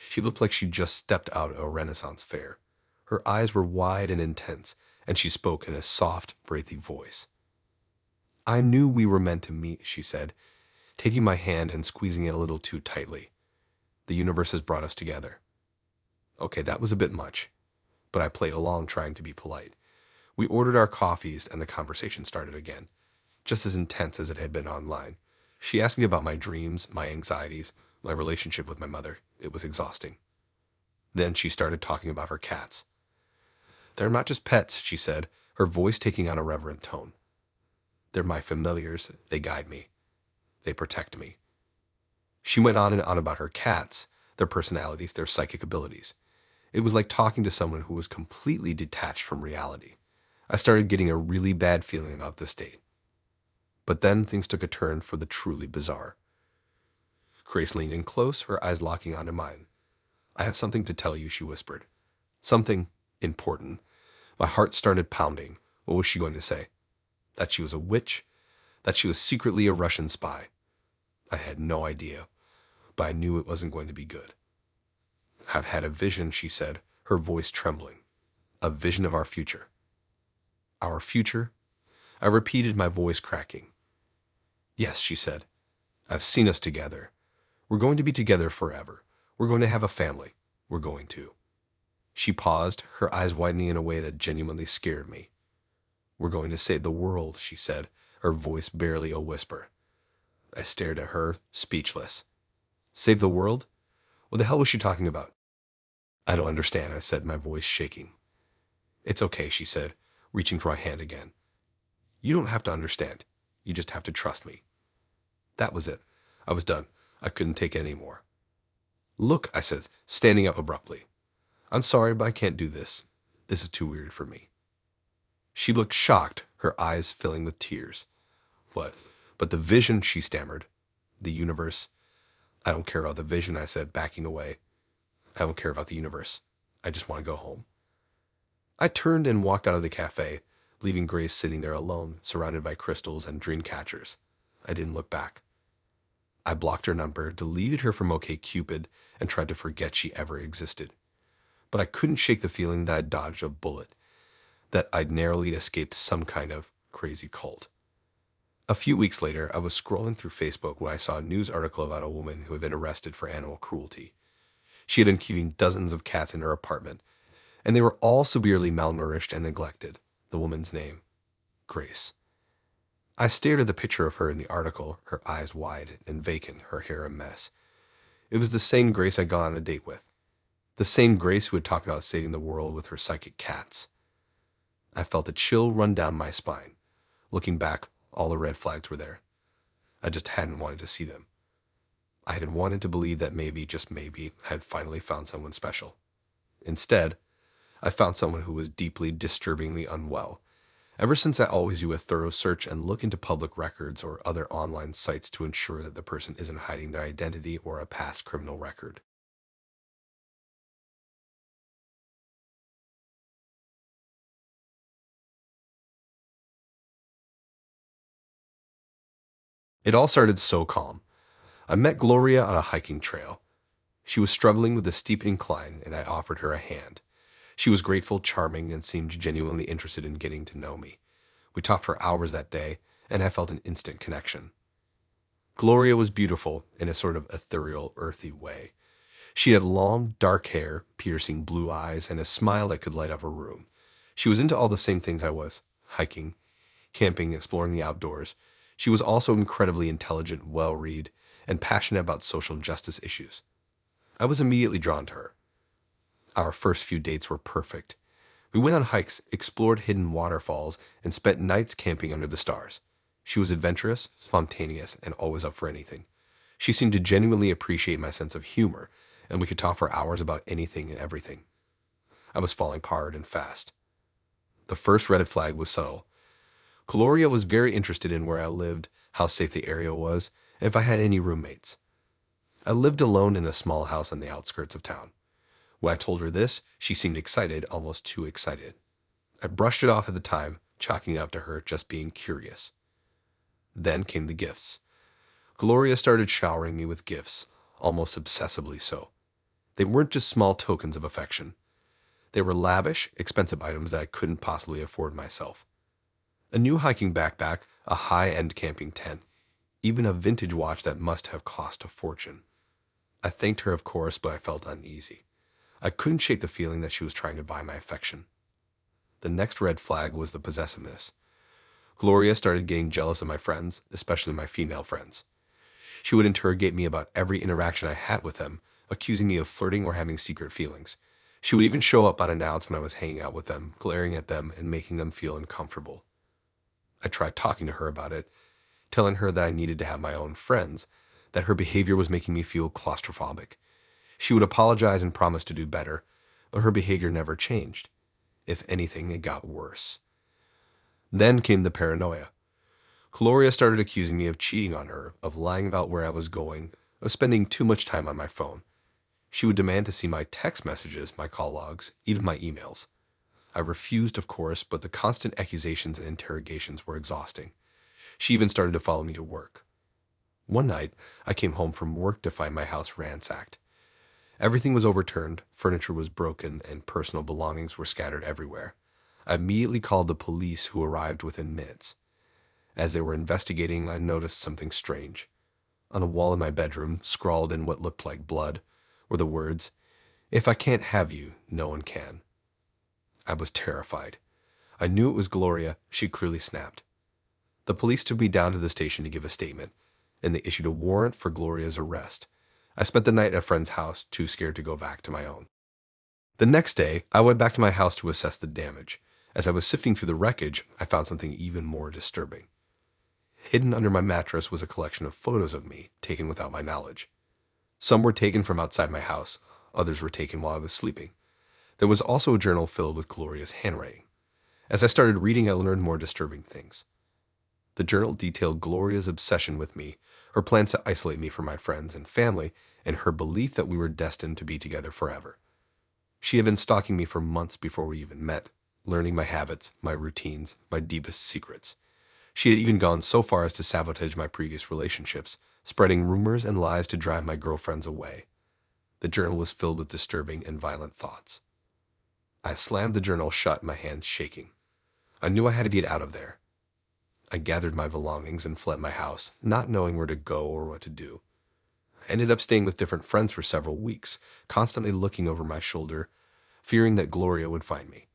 She looked like she'd just stepped out of a Renaissance fair. Her eyes were wide and intense, and she spoke in a soft, breathy voice. "I knew we were meant to meet," she said, taking my hand and squeezing it a little too tightly. "The universe has brought us together." Okay, that was a bit much, but I played along, trying to be polite. We ordered our coffees, and the conversation started again, just as intense as it had been online. She asked me about my dreams, my anxieties, my relationship with my mother. It was exhausting. Then she started talking about her cats. "They're not just pets," she said, her voice taking on a reverent tone. "They're my familiars. They guide me. They protect me." She went on and on about her cats, their personalities, their psychic abilities. It was like talking to someone who was completely detached from reality. I started getting a really bad feeling about this date. But then things took a turn for the truly bizarre. Grace leaned in close, her eyes locking onto mine. "I have something to tell you," she whispered. "Something important." My heart started pounding. What was she going to say? That she was a witch? That she was secretly a Russian spy? I had no idea, but I knew it wasn't going to be good. "I've had a vision," she said, her voice trembling. "A vision of our future." "Our future?" I repeated, my voice cracking. "Yes," she said. "I've seen us together. We're going to be together forever. We're going to have a family. We're going to." She paused, her eyes widening in a way that genuinely scared me. "We're going to save the world," she said, her voice barely a whisper. I stared at her, speechless. Save the world? What the hell was she talking about? I don't understand, I said, my voice shaking. It's okay, she said, reaching for my hand again. You don't have to understand. You just have to trust me. That was it. I was done. I couldn't take it anymore. Look, I said, standing up abruptly. I'm sorry, but I can't do this. This is too weird for me. She looked shocked, her eyes filling with tears. What? But the vision, she stammered. The universe. I don't care about the vision, I said, backing away. I don't care about the universe. I just want to go home. I turned and walked out of the cafe, leaving Grace sitting there alone, surrounded by crystals and dream catchers. I didn't look back. I blocked her number, deleted her from OkCupid, and tried to forget she ever existed. But I couldn't shake the feeling that I'd dodged a bullet, that I'd narrowly escaped some kind of crazy cult. A few weeks later, I was scrolling through Facebook when I saw a news article about a woman who had been arrested for animal cruelty. She had been keeping dozens of cats in her apartment, and they were all severely malnourished and neglected. The woman's name, Grace. I stared at the picture of her in the article, her eyes wide and vacant, her hair a mess. It was the same Grace I'd gone on a date with. The same Grace who had talked about saving the world with her psychic cats. I felt a chill run down my spine. Looking back, all the red flags were there. I just hadn't wanted to see them. I had wanted to believe that maybe, just maybe, I had finally found someone special. Instead, I found someone who was deeply, disturbingly unwell. Ever since I always do a thorough search and look into public records or other online sites to ensure that the person isn't hiding their identity or a past criminal record. It all started so calm. I met Gloria on a hiking trail. She was struggling with a steep incline, and I offered her a hand. She was grateful, charming, and seemed genuinely interested in getting to know me. We talked for hours that day, and I felt an instant connection. Gloria was beautiful in a sort of ethereal, earthy way. She had long, dark hair, piercing blue eyes, and a smile that could light up a room. She was into all the same things I was: hiking, camping, exploring the outdoors. She was also incredibly intelligent, well-read, and passionate about social justice issues. I was immediately drawn to her. Our first few dates were perfect. We went on hikes, explored hidden waterfalls, and spent nights camping under the stars. She was adventurous, spontaneous, and always up for anything. She seemed to genuinely appreciate my sense of humor, and we could talk for hours about anything and everything. I was falling hard and fast. The first red flag was subtle. Gloria was very interested in where I lived, how safe the area was, and if I had any roommates. I lived alone in a small house on the outskirts of town. When I told her this, she seemed excited, almost too excited. I brushed it off at the time, chalking it up to her just being curious. Then came the gifts. Gloria started showering me with gifts, almost obsessively so. They weren't just small tokens of affection. They were lavish, expensive items that I couldn't possibly afford myself. A new hiking backpack, a high-end camping tent, even a vintage watch that must have cost a fortune. I thanked her, of course, but I felt uneasy. I couldn't shake the feeling that she was trying to buy my affection. The next red flag was the possessiveness. Gloria started getting jealous of my friends, especially my female friends. She would interrogate me about every interaction I had with them, accusing me of flirting or having secret feelings. She would even show up unannounced when I was hanging out with them, glaring at them and making them feel uncomfortable. I tried talking to her about it, telling her that I needed to have my own friends, that her behavior was making me feel claustrophobic. She would apologize and promise to do better, but her behavior never changed. If anything, it got worse. Then came the paranoia. Gloria started accusing me of cheating on her, of lying about where I was going, of spending too much time on my phone. She would demand to see my text messages, my call logs, even my emails. I refused, of course, but the constant accusations and interrogations were exhausting. She even started to follow me to work. One night, I came home from work to find my house ransacked. Everything was overturned, furniture was broken, and personal belongings were scattered everywhere. I immediately called the police, who arrived within minutes. As they were investigating, I noticed something strange. On the wall in my bedroom, scrawled in what looked like blood, were the words, "If I can't have you, no one can." I was terrified. I knew it was Gloria. She clearly snapped. The police took me down to the station to give a statement, and they issued a warrant for Gloria's arrest. I spent the night at a friend's house, too scared to go back to my own. The next day, I went back to my house to assess the damage. As I was sifting through the wreckage, I found something even more disturbing. Hidden under my mattress was a collection of photos of me, taken without my knowledge. Some were taken from outside my house, others were taken while I was sleeping. There was also a journal filled with Gloria's handwriting. As I started reading, I learned more disturbing things. The journal detailed Gloria's obsession with me, her plans to isolate me from my friends and family, and her belief that we were destined to be together forever. She had been stalking me for months before we even met, learning my habits, my routines, my deepest secrets. She had even gone so far as to sabotage my previous relationships, spreading rumors and lies to drive my girlfriends away. The journal was filled with disturbing and violent thoughts. I slammed the journal shut, my hands shaking. I knew I had to get out of there. I gathered my belongings and fled my house, not knowing where to go or what to do. I ended up staying with different friends for several weeks, constantly looking over my shoulder, fearing that Gloria would find me.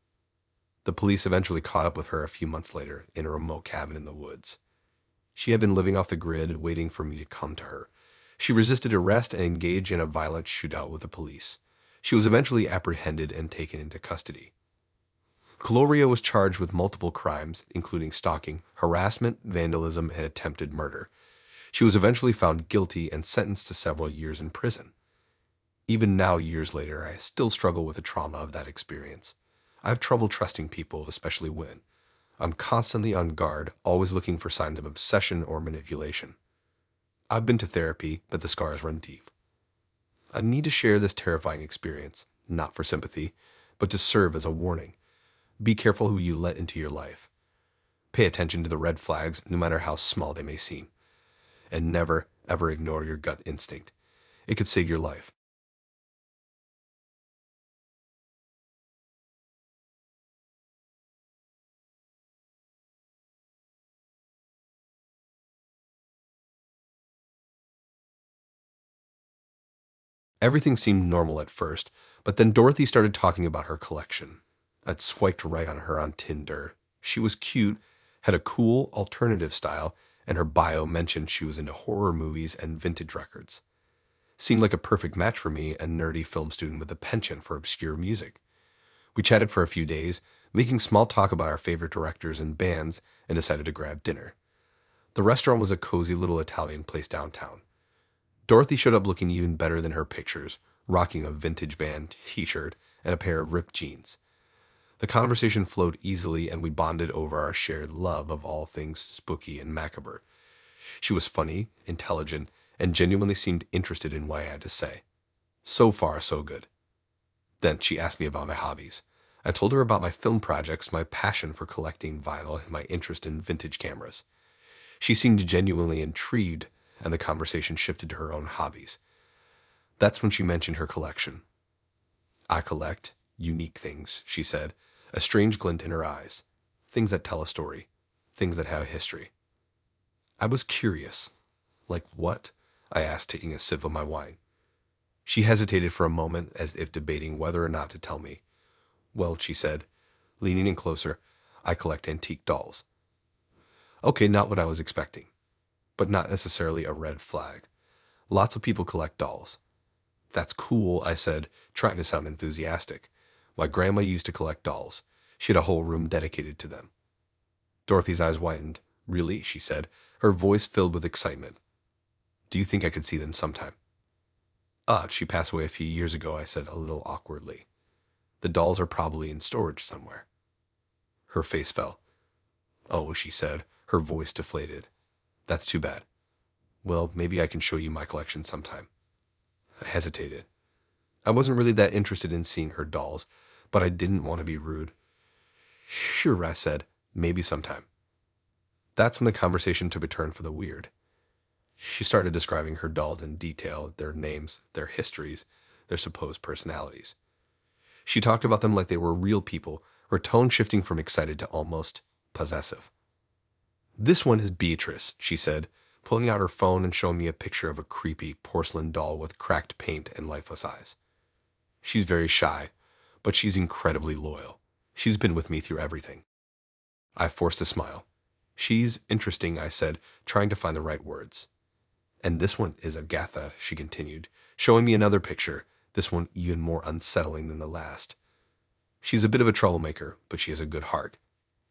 The police eventually caught up with her a few months later in a remote cabin in the woods. She had been living off the grid, waiting for me to come to her. She resisted arrest and engaged in a violent shootout with the police. She was eventually apprehended and taken into custody. Gloria was charged with multiple crimes, including stalking, harassment, vandalism, and attempted murder. She was eventually found guilty and sentenced to several years in prison. Even now, years later, I still struggle with the trauma of that experience. I have trouble trusting people, especially women. I'm constantly on guard, always looking for signs of obsession or manipulation. I've been to therapy, but the scars run deep. I need to share this terrifying experience, not for sympathy, but to serve as a warning. Be careful who you let into your life. Pay attention to the red flags, no matter how small they may seem. And never, ever ignore your gut instinct. It could save your life. Everything seemed normal at first, but then Dorothy started talking about her collection. I'd swiped right on her on Tinder. She was cute, had a cool, alternative style, and her bio mentioned she was into horror movies and vintage records. Seemed like a perfect match for me, a nerdy film student with a penchant for obscure music. We chatted for a few days, making small talk about our favorite directors and bands, and decided to grab dinner. The restaurant was a cozy little Italian place downtown. Dorothy showed up looking even better than her pictures, rocking a vintage band t-shirt and a pair of ripped jeans. The conversation flowed easily, and we bonded over our shared love of all things spooky and macabre. She was funny, intelligent, and genuinely seemed interested in what I had to say. So far, so good. Then she asked me about my hobbies. I told her about my film projects, my passion for collecting vinyl, and my interest in vintage cameras. She seemed genuinely intrigued, and the conversation shifted to her own hobbies. That's when she mentioned her collection. I collect unique things, she said, a strange glint in her eyes. Things that tell a story, things that have a history. I was curious. Like what? I asked, taking a sip of my wine. She hesitated for a moment, as if debating whether or not to tell me. Well, she said, leaning in closer, I collect antique dolls. Okay, not what I was expecting, but not necessarily a red flag. Lots of people collect dolls. That's cool, I said, trying to sound enthusiastic. My grandma used to collect dolls. She had a whole room dedicated to them. Dorothy's eyes widened. Really, she said, her voice filled with excitement. Do you think I could see them sometime? She passed away a few years ago, I said a little awkwardly. The dolls are probably in storage somewhere. Her face fell. Oh, she said, her voice deflated. That's too bad. Well, maybe I can show you my collection sometime. I hesitated. I wasn't really that interested in seeing her dolls, but I didn't want to be rude. Sure, I said, maybe sometime. That's when the conversation took a turn for the weird. She started describing her dolls in detail, their names, their histories, their supposed personalities. She talked about them like they were real people, her tone shifting from excited to almost possessive. This one is Beatrice, she said, pulling out her phone and showing me a picture of a creepy porcelain doll with cracked paint and lifeless eyes. She's very shy, but she's incredibly loyal. She's been with me through everything. I forced a smile. She's interesting, I said, trying to find the right words. And this one is Agatha, she continued, showing me another picture, this one even more unsettling than the last. She's a bit of a troublemaker, but she has a good heart.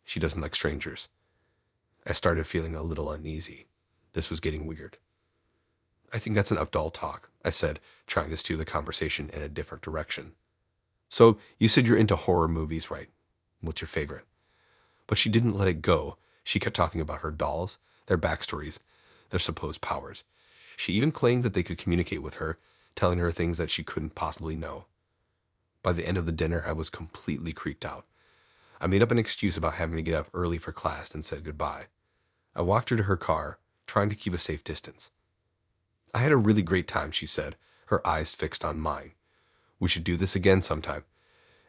She doesn't like strangers. I started feeling a little uneasy. This was getting weird. I think that's enough doll talk, I said, trying to steer the conversation in a different direction. So, you said you're into horror movies, right? What's your favorite? But she didn't let it go. She kept talking about her dolls, their backstories, their supposed powers. She even claimed that they could communicate with her, telling her things that she couldn't possibly know. By the end of the dinner, I was completely creeped out. I made up an excuse about having to get up early for class and said goodbye. I walked her to her car, trying to keep a safe distance. I had a really great time, she said, her eyes fixed on mine. We should do this again sometime,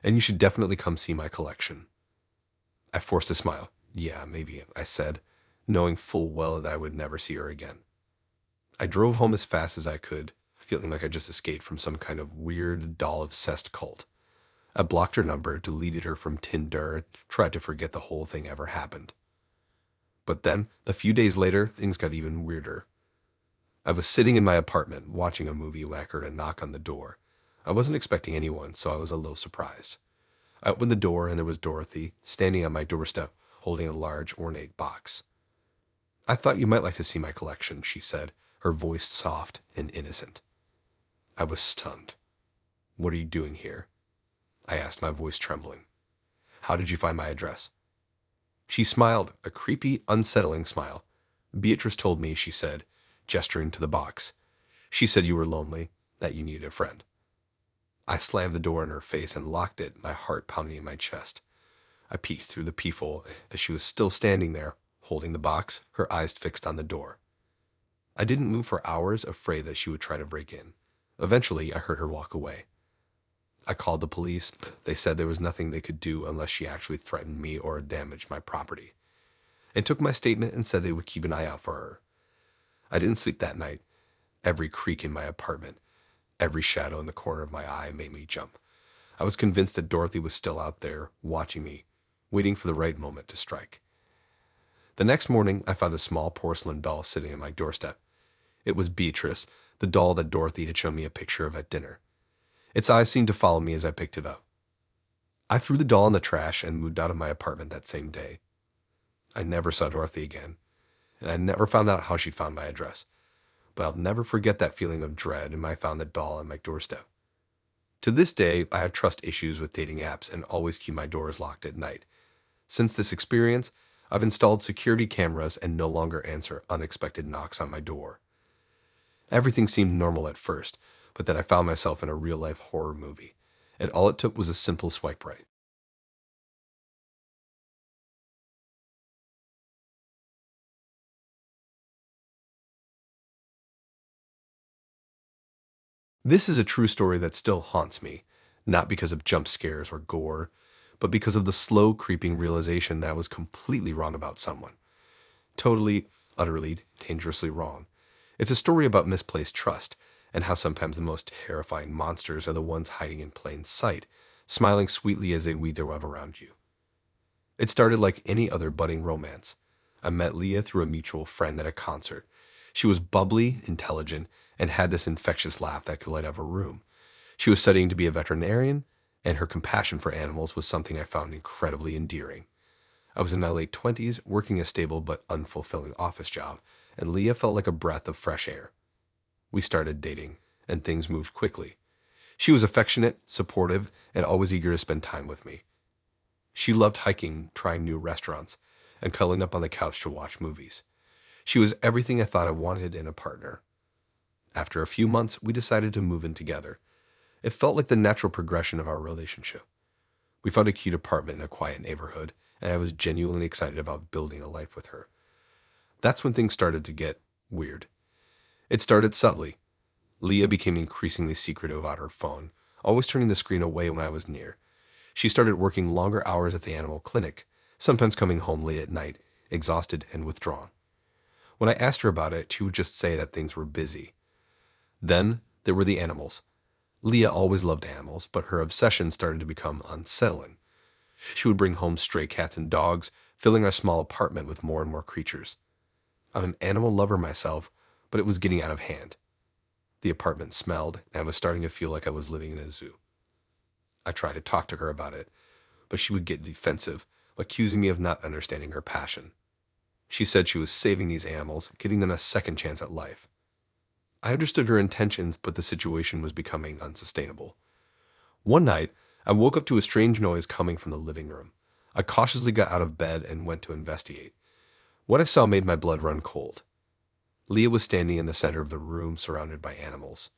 and you should definitely come see my collection. I forced a smile. Yeah, maybe, I said, knowing full well that I would never see her again. I drove home as fast as I could, feeling like I just escaped from some kind of weird, doll-obsessed cult. I blocked her number, deleted her from Tinder, tried to forget the whole thing ever happened. But then, a few days later, things got even weirder. I was sitting in my apartment watching a movie when I heard a knock on the door. I wasn't expecting anyone, so I was a little surprised. I opened the door and there was Dorothy, standing on my doorstep, holding a large, ornate box. I thought you might like to see my collection, she said, her voice soft and innocent. I was stunned. What are you doing here? I asked, my voice trembling. How did you find my address? She smiled, a creepy, unsettling smile. Beatrice told me, she said, gesturing to the box. She said you were lonely, that you needed a friend. I slammed the door in her face and locked it, my heart pounding in my chest. I peeked through the peephole as she was still standing there, holding the box, her eyes fixed on the door. I didn't move for hours, afraid that she would try to break in. Eventually, I heard her walk away. I called the police. They said there was nothing they could do unless she actually threatened me or damaged my property. They took my statement and said they would keep an eye out for her. I didn't sleep that night. Every creak in my apartment, every shadow in the corner of my eye made me jump. I was convinced that Dorothy was still out there, watching me, waiting for the right moment to strike. The next morning, I found a small porcelain doll sitting at my doorstep. It was Beatrice, the doll that Dorothy had shown me a picture of at dinner. Its eyes seemed to follow me as I picked it up. I threw the doll in the trash and moved out of my apartment that same day. I never saw Dorothy again, and I never found out how she found my address. But I'll never forget that feeling of dread when I found the doll on my doorstep. To this day, I have trust issues with dating apps and always keep my doors locked at night. Since this experience, I've installed security cameras and no longer answer unexpected knocks on my door. Everything seemed normal at first, but then I found myself in a real-life horror movie, and all it took was a simple swipe right. This is a true story that still haunts me, not because of jump scares or gore, but because of the slow creeping realization that I was completely wrong about someone. Totally, utterly, dangerously wrong. It's a story about misplaced trust, and how sometimes the most terrifying monsters are the ones hiding in plain sight, smiling sweetly as they weave their web around you. It started like any other budding romance. I met Leah through a mutual friend at a concert. She was bubbly, intelligent, and had this infectious laugh that could light up a room. She was studying to be a veterinarian, and her compassion for animals was something I found incredibly endearing. I was in my late 20s, working a stable but unfulfilling office job, and Leah felt like a breath of fresh air. We started dating, and things moved quickly. She was affectionate, supportive, and always eager to spend time with me. She loved hiking, trying new restaurants, and cuddling up on the couch to watch movies. She was everything I thought I wanted in a partner. After a few months, we decided to move in together. It felt like the natural progression of our relationship. We found a cute apartment in a quiet neighborhood, and I was genuinely excited about building a life with her. That's when things started to get weird. It started subtly. Leah became increasingly secretive about her phone, always turning the screen away when I was near. She started working longer hours at the animal clinic, sometimes coming home late at night, exhausted and withdrawn. When I asked her about it, she would just say that things were busy. Then there were the animals. Leah always loved animals, but her obsession started to become unsettling. She would bring home stray cats and dogs, filling our small apartment with more and more creatures. I'm an animal lover myself, but it was getting out of hand. The apartment smelled, and I was starting to feel like I was living in a zoo. I tried to talk to her about it, but she would get defensive, accusing me of not understanding her passion. She said she was saving these animals, giving them a second chance at life. I understood her intentions, but the situation was becoming unsustainable. One night, I woke up to a strange noise coming from the living room. I cautiously got out of bed and went to investigate. What I saw made my blood run cold. Leah was standing in the center of the room, surrounded by animals.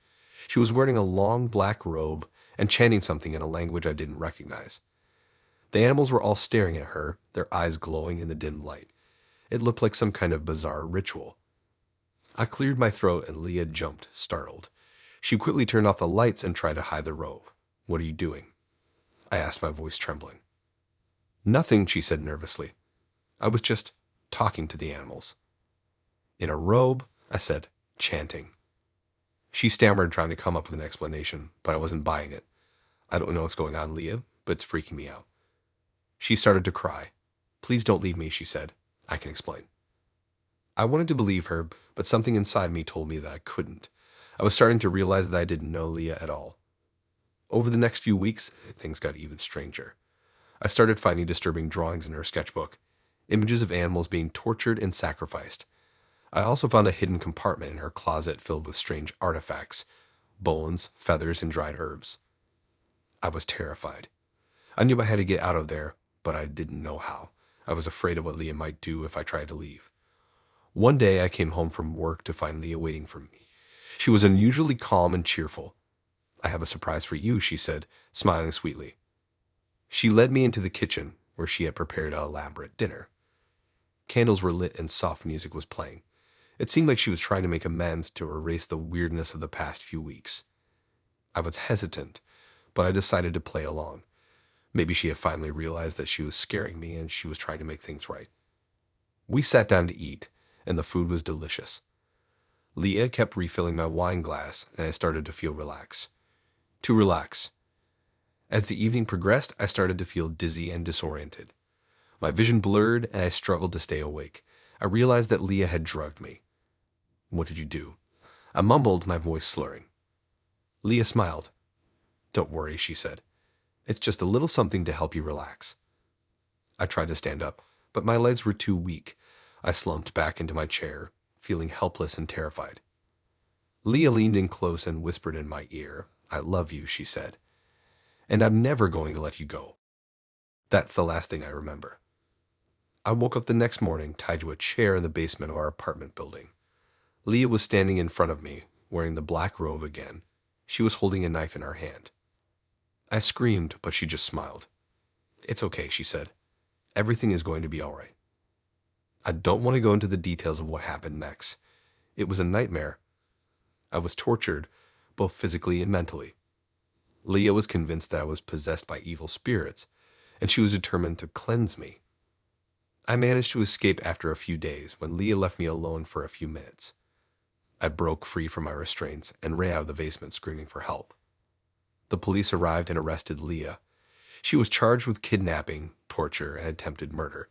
She was wearing a long black robe and chanting something in a language I didn't recognize. The animals were all staring at her, their eyes glowing in the dim light. It looked like some kind of bizarre ritual. I cleared my throat and Leah jumped, startled. She quickly turned off the lights and tried to hide the robe. "What are you doing?" I asked, my voice trembling. "Nothing," she said nervously. "I was just talking to the animals." "In a robe?" I said, chanting. She stammered, trying to come up with an explanation, but I wasn't buying it. "I don't know what's going on, Leah, but it's freaking me out." She started to cry. "Please don't leave me," she said. "I can explain." I wanted to believe her, but something inside me told me that I couldn't. I was starting to realize that I didn't know Leah at all. Over the next few weeks, things got even stranger. I started finding disturbing drawings in her sketchbook, images of animals being tortured and sacrificed. I also found a hidden compartment in her closet filled with strange artifacts, bones, feathers, and dried herbs. I was terrified. I knew I had to get out of there, but I didn't know how. I was afraid of what Leah might do if I tried to leave. One day I came home from work to find Leah waiting for me. She was unusually calm and cheerful. "I have a surprise for you," she said, smiling sweetly. She led me into the kitchen, where she had prepared an elaborate dinner. Candles were lit and soft music was playing. It seemed like she was trying to make amends to erase the weirdness of the past few weeks. I was hesitant, but I decided to play along. Maybe she had finally realized that she was scaring me and she was trying to make things right. We sat down to eat, and the food was delicious. Leah kept refilling my wine glass, and I started to feel relaxed. Too relaxed. As the evening progressed, I started to feel dizzy and disoriented. My vision blurred, and I struggled to stay awake. I realized that Leah had drugged me. "What did you do?" I mumbled, my voice slurring. Leah smiled. "Don't worry," she said. "It's just a little something to help you relax." I tried to stand up, but my legs were too weak. I slumped back into my chair, feeling helpless and terrified. Leah leaned in close and whispered in my ear. "I love you," she said, "and I'm never going to let you go." That's the last thing I remember. I woke up the next morning tied to a chair in the basement of our apartment building. Leah was standing in front of me, wearing the black robe again. She was holding a knife in her hand. I screamed, but she just smiled. "It's okay," she said. "Everything is going to be all right." I don't want to go into the details of what happened next. It was a nightmare. I was tortured, both physically and mentally. Leah was convinced that I was possessed by evil spirits, and she was determined to cleanse me. I managed to escape after a few days when Leah left me alone for a few minutes. I broke free from my restraints and ran out of the basement screaming for help. The police arrived and arrested Leah. She was charged with kidnapping, torture, and attempted murder.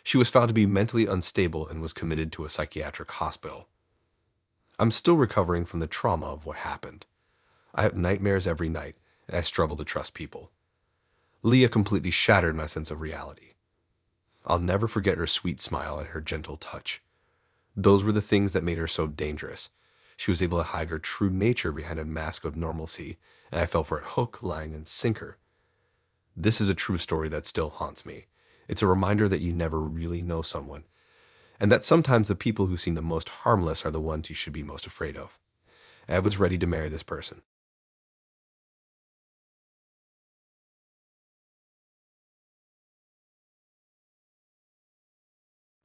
She was found to be mentally unstable and was committed to a psychiatric hospital. I'm still recovering from the trauma of what happened. I have nightmares every night, and I struggle to trust people. Leah completely shattered my sense of reality. I'll never forget her sweet smile and her gentle touch. Those were the things that made her so dangerous. She was able to hide her true nature behind a mask of normalcy, and I fell for a hook, line, and sinker. This is a true story that still haunts me. It's a reminder that you never really know someone, and that sometimes the people who seem the most harmless are the ones you should be most afraid of. I was ready to marry this person.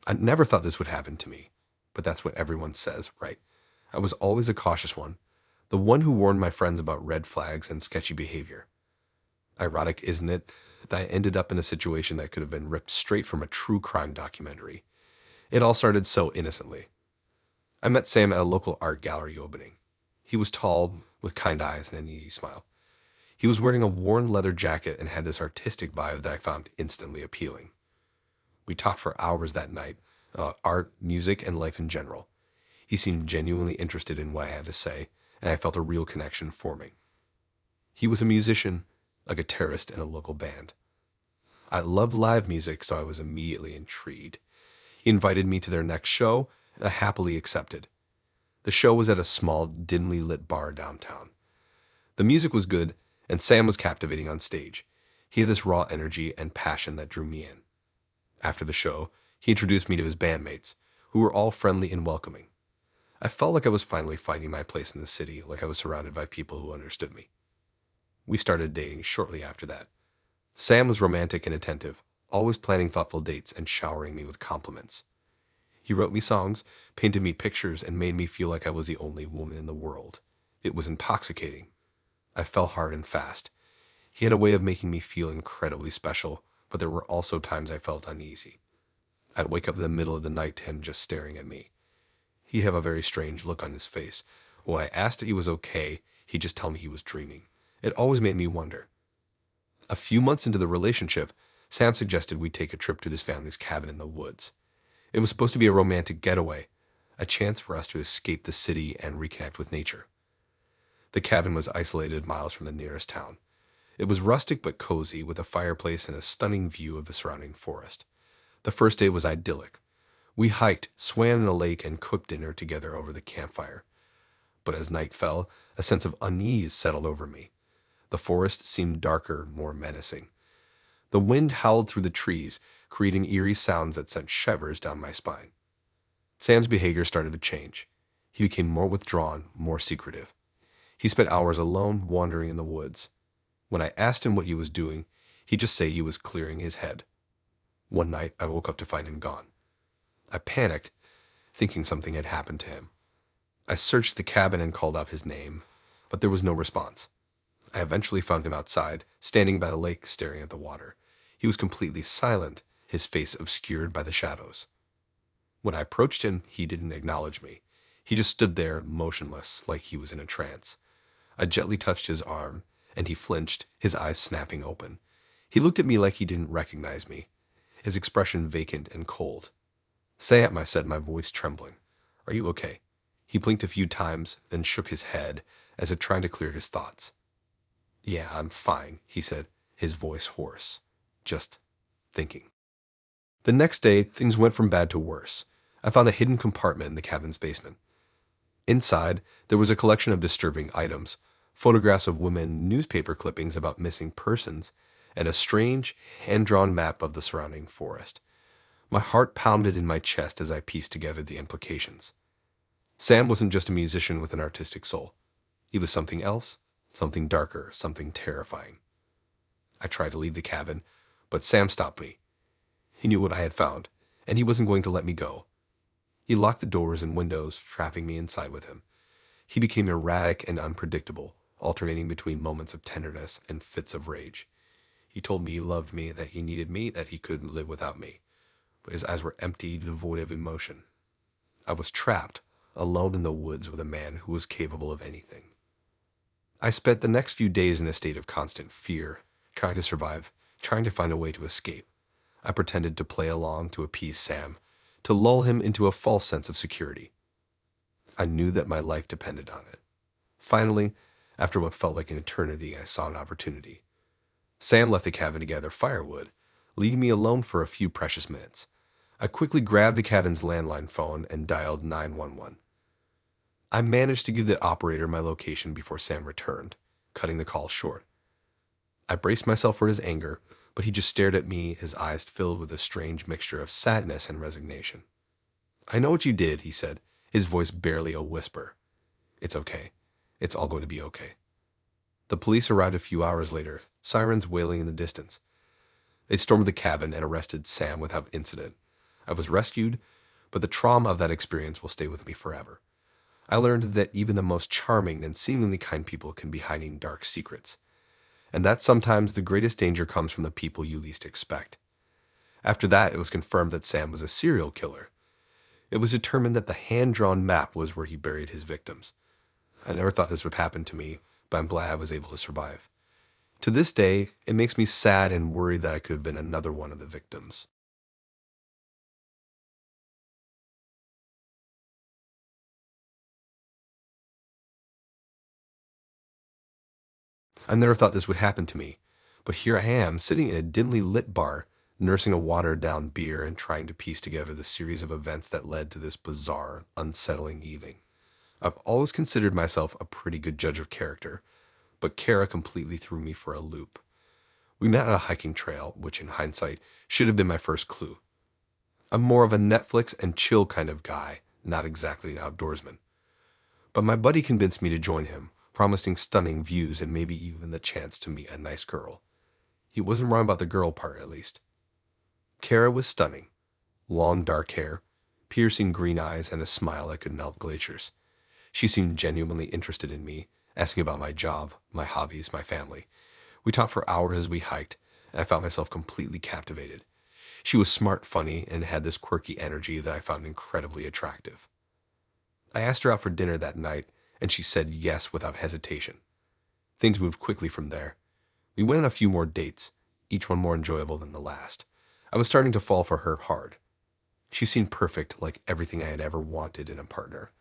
I never thought this would happen to me, but that's what everyone says, right? I was always a cautious one, the one who warned my friends about red flags and sketchy behavior. Ironic, isn't it, that I ended up in a situation that could have been ripped straight from a true crime documentary. It all started so innocently. I met Sam at a local art gallery opening. He was tall, with kind eyes and an easy smile. He was wearing a worn leather jacket and had this artistic vibe that I found instantly appealing. We talked for hours that night, art, music, and life in general. He seemed genuinely interested in what I had to say, and I felt a real connection forming. He was a musician, a guitarist in a local band. I loved live music, so I was immediately intrigued. He invited me to their next show, and I happily accepted. The show was at a small, dimly lit bar downtown. The music was good, and Sam was captivating on stage. He had this raw energy and passion that drew me in. After the show, he introduced me to his bandmates, who were all friendly and welcoming. I felt like I was finally finding my place in the city, like I was surrounded by people who understood me. We started dating shortly after that. Sam was romantic and attentive, always planning thoughtful dates and showering me with compliments. He wrote me songs, painted me pictures, and made me feel like I was the only woman in the world. It was intoxicating. I fell hard and fast. He had a way of making me feel incredibly special, but there were also times I felt uneasy. I'd wake up in the middle of the night to him just staring at me. He'd have a very strange look on his face. When I asked if he was okay, he'd just tell me he was dreaming. It always made me wonder. A few months into the relationship, Sam suggested we take a trip to his family's cabin in the woods. It was supposed to be a romantic getaway, a chance for us to escape the city and reconnect with nature. The cabin was isolated miles from the nearest town. It was rustic but cozy, with a fireplace and a stunning view of the surrounding forest. The first day was idyllic. We hiked, swam in the lake, and cooked dinner together over the campfire. But as night fell, a sense of unease settled over me. The forest seemed darker, more menacing. The wind howled through the trees, creating eerie sounds that sent shivers down my spine. Sam's behavior started to change. He became more withdrawn, more secretive. He spent hours alone, wandering in the woods. When I asked him what he was doing, he'd just say he was clearing his head. One night, I woke up to find him gone. I panicked, thinking something had happened to him. I searched the cabin and called out his name, but there was no response. I eventually found him outside, standing by the lake, staring at the water. He was completely silent, his face obscured by the shadows. When I approached him, he didn't acknowledge me. He just stood there, motionless, like he was in a trance. I gently touched his arm, and he flinched, his eyes snapping open. He looked at me like he didn't recognize me, his expression vacant and cold. "Sam," I said, my voice trembling. "Are you okay?" He blinked a few times, then shook his head, as if trying to clear his thoughts. "Yeah, I'm fine," he said, his voice hoarse. "Just thinking." The next day, things went from bad to worse. I found a hidden compartment in the cabin's basement. Inside, there was a collection of disturbing items, photographs of women, newspaper clippings about missing persons, and a strange, hand-drawn map of the surrounding forest. My heart pounded in my chest as I pieced together the implications. Sam wasn't just a musician with an artistic soul. He was something else, something darker, something terrifying. I tried to leave the cabin, but Sam stopped me. He knew what I had found, and he wasn't going to let me go. He locked the doors and windows, trapping me inside with him. He became erratic and unpredictable, alternating between moments of tenderness and fits of rage. He told me he loved me, that he needed me, that he couldn't live without me. But his eyes were empty, devoid of emotion. I was trapped, alone in the woods with a man who was capable of anything. I spent the next few days in a state of constant fear, trying to survive, trying to find a way to escape. I pretended to play along to appease Sam, to lull him into a false sense of security. I knew that my life depended on it. Finally, after what felt like an eternity, I saw an opportunity. Sam left the cabin to gather firewood, leaving me alone for a few precious minutes. I quickly grabbed the cabin's landline phone and dialed 911. I managed to give the operator my location before Sam returned, cutting the call short. I braced myself for his anger, but he just stared at me, his eyes filled with a strange mixture of sadness and resignation. "I know what you did," he said, his voice barely a whisper. "It's okay. It's all going to be okay." The police arrived a few hours later, sirens wailing in the distance. They stormed the cabin and arrested Sam without incident. I was rescued, but the trauma of that experience will stay with me forever. I learned that even the most charming and seemingly kind people can be hiding dark secrets, and that sometimes the greatest danger comes from the people you least expect. After that, it was confirmed that Sam was a serial killer. It was determined that the hand-drawn map was where he buried his victims. I never thought this would happen to me, but I'm glad I was able to survive. To this day, it makes me sad and worried that I could have been another one of the victims. I never thought this would happen to me, but here I am, sitting in a dimly lit bar, nursing a watered-down beer and trying to piece together the series of events that led to this bizarre, unsettling evening. I've always considered myself a pretty good judge of character, but Kara completely threw me for a loop. We met on a hiking trail, which in hindsight should have been my first clue. I'm more of a Netflix and chill kind of guy, not exactly an outdoorsman. But my buddy convinced me to join him, promising stunning views and maybe even the chance to meet a nice girl. He wasn't wrong about the girl part, at least. Kara was stunning. Long dark hair, piercing green eyes, and a smile that could melt glaciers. She seemed genuinely interested in me, asking about my job, my hobbies, my family. We talked for hours as we hiked, and I found myself completely captivated. She was smart, funny, and had this quirky energy that I found incredibly attractive. I asked her out for dinner that night, and she said yes without hesitation. Things moved quickly from there. We went on a few more dates, each one more enjoyable than the last. I was starting to fall for her hard. She seemed perfect, like everything I had ever wanted in a partner.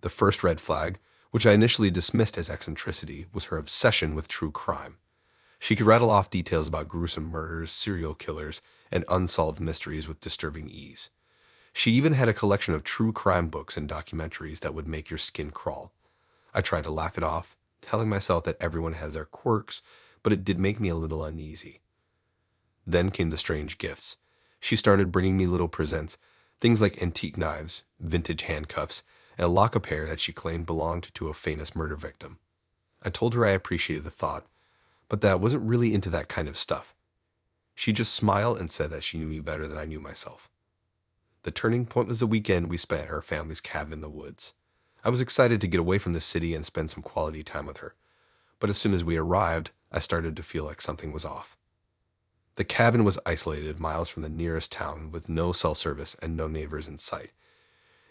The first red flag, which I initially dismissed as eccentricity, was her obsession with true crime. She could rattle off details about gruesome murders, serial killers, and unsolved mysteries with disturbing ease. She even had a collection of true crime books and documentaries that would make your skin crawl. I tried to laugh it off, telling myself that everyone has their quirks, but it did make me a little uneasy. Then came the strange gifts. She started bringing me little presents, things like antique knives, vintage handcuffs, and a lock of hair that she claimed belonged to a famous murder victim. I told her I appreciated the thought, but that I wasn't really into that kind of stuff. She just smiled and said that she knew me better than I knew myself. The turning point was the weekend we spent at her family's cabin in the woods. I was excited to get away from the city and spend some quality time with her, but as soon as we arrived, I started to feel like something was off. The cabin was isolated miles from the nearest town with no cell service and no neighbors in sight.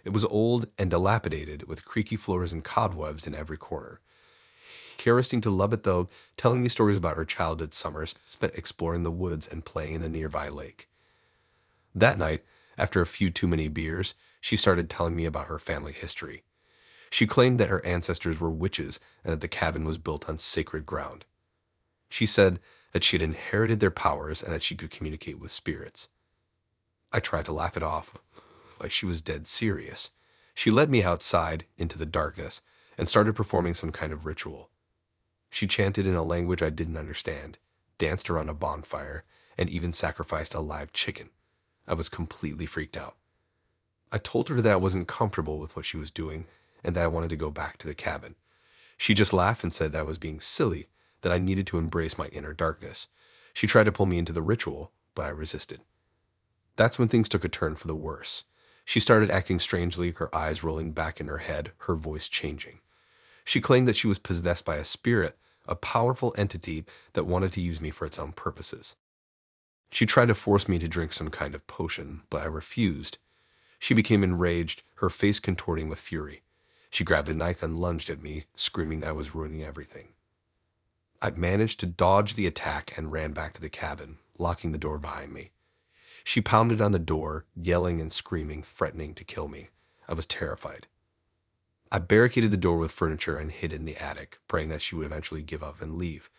It was old and dilapidated with creaky floors and cobwebs in every corner. Kara seemed to love it though, telling me stories about her childhood summers spent exploring the woods and playing in a nearby lake. That night, after a few too many beers, she started telling me about her family history. She claimed that her ancestors were witches and that the cabin was built on sacred ground. She said that she had inherited their powers and that she could communicate with spirits. I tried to laugh it off, like she was dead serious. She led me outside into the darkness and started performing some kind of ritual. She chanted in a language I didn't understand, danced around a bonfire, and even sacrificed a live chicken. I was completely freaked out. I told her that I wasn't comfortable with what she was doing and that I wanted to go back to the cabin. She just laughed and said that I was being silly, that I needed to embrace my inner darkness. She tried to pull me into the ritual, but I resisted. That's when things took a turn for the worse. She started acting strangely, her eyes rolling back in her head, her voice changing. She claimed that she was possessed by a spirit, a powerful entity that wanted to use me for its own purposes. She tried to force me to drink some kind of potion, but I refused. She became enraged, her face contorting with fury. She grabbed a knife and lunged at me, screaming that I was ruining everything. I managed to dodge the attack and ran back to the cabin, locking the door behind me. She pounded on the door, yelling and screaming, threatening to kill me. I was terrified. I barricaded the door with furniture and hid in the attic, praying that she would eventually give up and leave.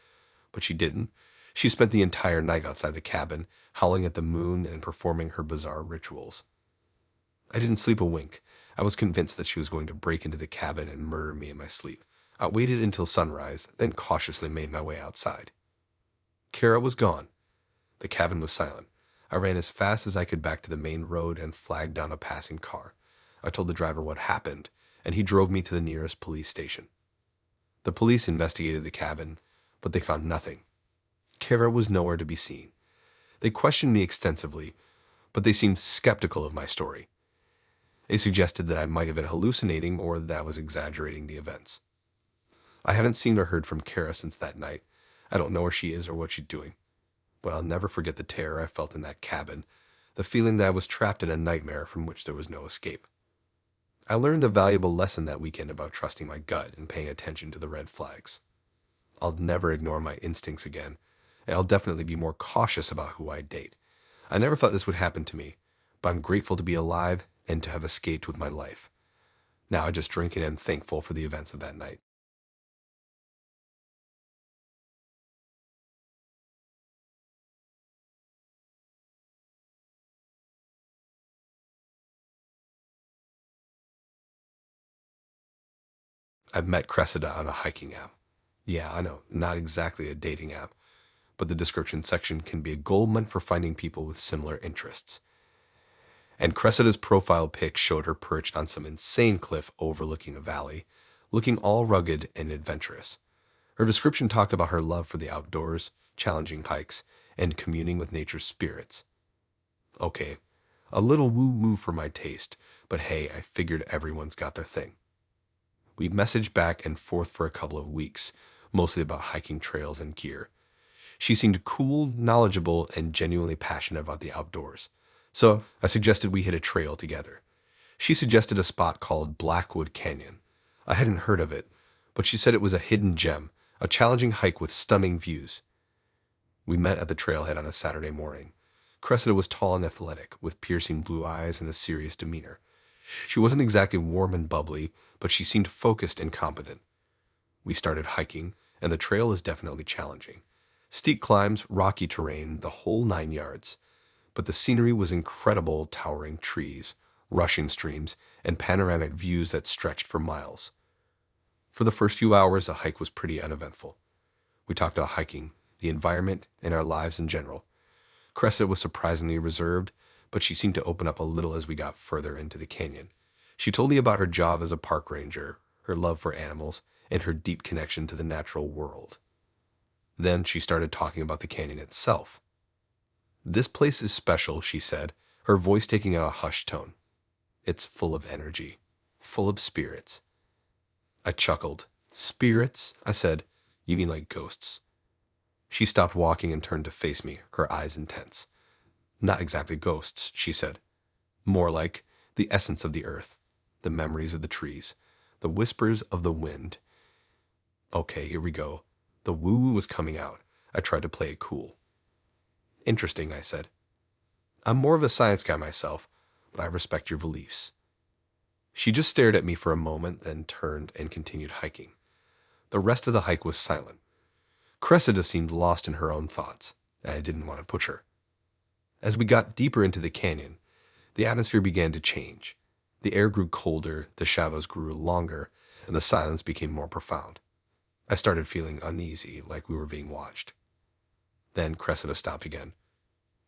But she didn't. She spent the entire night outside the cabin, howling at the moon and performing her bizarre rituals. I didn't sleep a wink. I was convinced that she was going to break into the cabin and murder me in my sleep. I waited until sunrise, then cautiously made my way outside. Kara was gone. The cabin was silent. I ran as fast as I could back to the main road and flagged down a passing car. I told the driver what happened, and he drove me to the nearest police station. The police investigated the cabin, but they found nothing. Kara was nowhere to be seen. They questioned me extensively, but they seemed skeptical of my story. They suggested that I might have been hallucinating or that I was exaggerating the events. I haven't seen or heard from Kara since that night. I don't know where she is or what she's doing. But I'll never forget the terror I felt in that cabin, the feeling that I was trapped in a nightmare from which there was no escape. I learned a valuable lesson that weekend about trusting my gut and paying attention to the red flags. I'll never ignore my instincts again, and I'll definitely be more cautious about who I date. I never thought this would happen to me, but I'm grateful to be alive and to have escaped with my life. Now I just drink and am thankful for the events of that night. I've met Cressida on a hiking app. Yeah, I know, not exactly a dating app, but the description section can be a gold mine for finding people with similar interests. And Cressida's profile pic showed her perched on some insane cliff overlooking a valley, looking all rugged and adventurous. Her description talked about her love for the outdoors, challenging hikes, and communing with nature's spirits. Okay, a little woo-woo for my taste, but hey, I figured everyone's got their thing. We messaged back and forth for a couple of weeks, mostly about hiking trails and gear. She seemed cool, knowledgeable, and genuinely passionate about the outdoors. So I suggested we hit a trail together. She suggested a spot called Blackwood Canyon. I hadn't heard of it, but she said it was a hidden gem, a challenging hike with stunning views. We met at the trailhead on a Saturday morning. Cressida was tall and athletic, with piercing blue eyes and a serious demeanor. She wasn't exactly warm and bubbly, but she seemed focused and competent. We started hiking, and the trail is definitely challenging. Steep climbs, rocky terrain, the whole 9 yards. But the scenery was incredible, towering trees, rushing streams, and panoramic views that stretched for miles. For the first few hours, the hike was pretty uneventful. We talked about hiking, the environment, and our lives in general. Cressida was surprisingly reserved, but she seemed to open up a little as we got further into the canyon. She told me about her job as a park ranger, her love for animals, and her deep connection to the natural world. Then she started talking about the canyon itself. "This place is special," she said, her voice taking on a hushed tone. "It's full of energy, full of spirits." I chuckled. "Spirits?" I said. "You mean like ghosts?" She stopped walking and turned to face me, her eyes intense. "Not exactly ghosts," she said. "More like the essence of the earth, the memories of the trees, the whispers of the wind." Okay, here we go. The woo-woo was coming out. I tried to play it cool. "Interesting," I said. "I'm more of a science guy myself, but I respect your beliefs." She just stared at me for a moment, then turned and continued hiking. The rest of the hike was silent. Cressida seemed lost in her own thoughts, and I didn't want to push her. As we got deeper into the canyon, the atmosphere began to change. The air grew colder, the shadows grew longer, and the silence became more profound. I started feeling uneasy, like we were being watched. Then Cressida stopped again.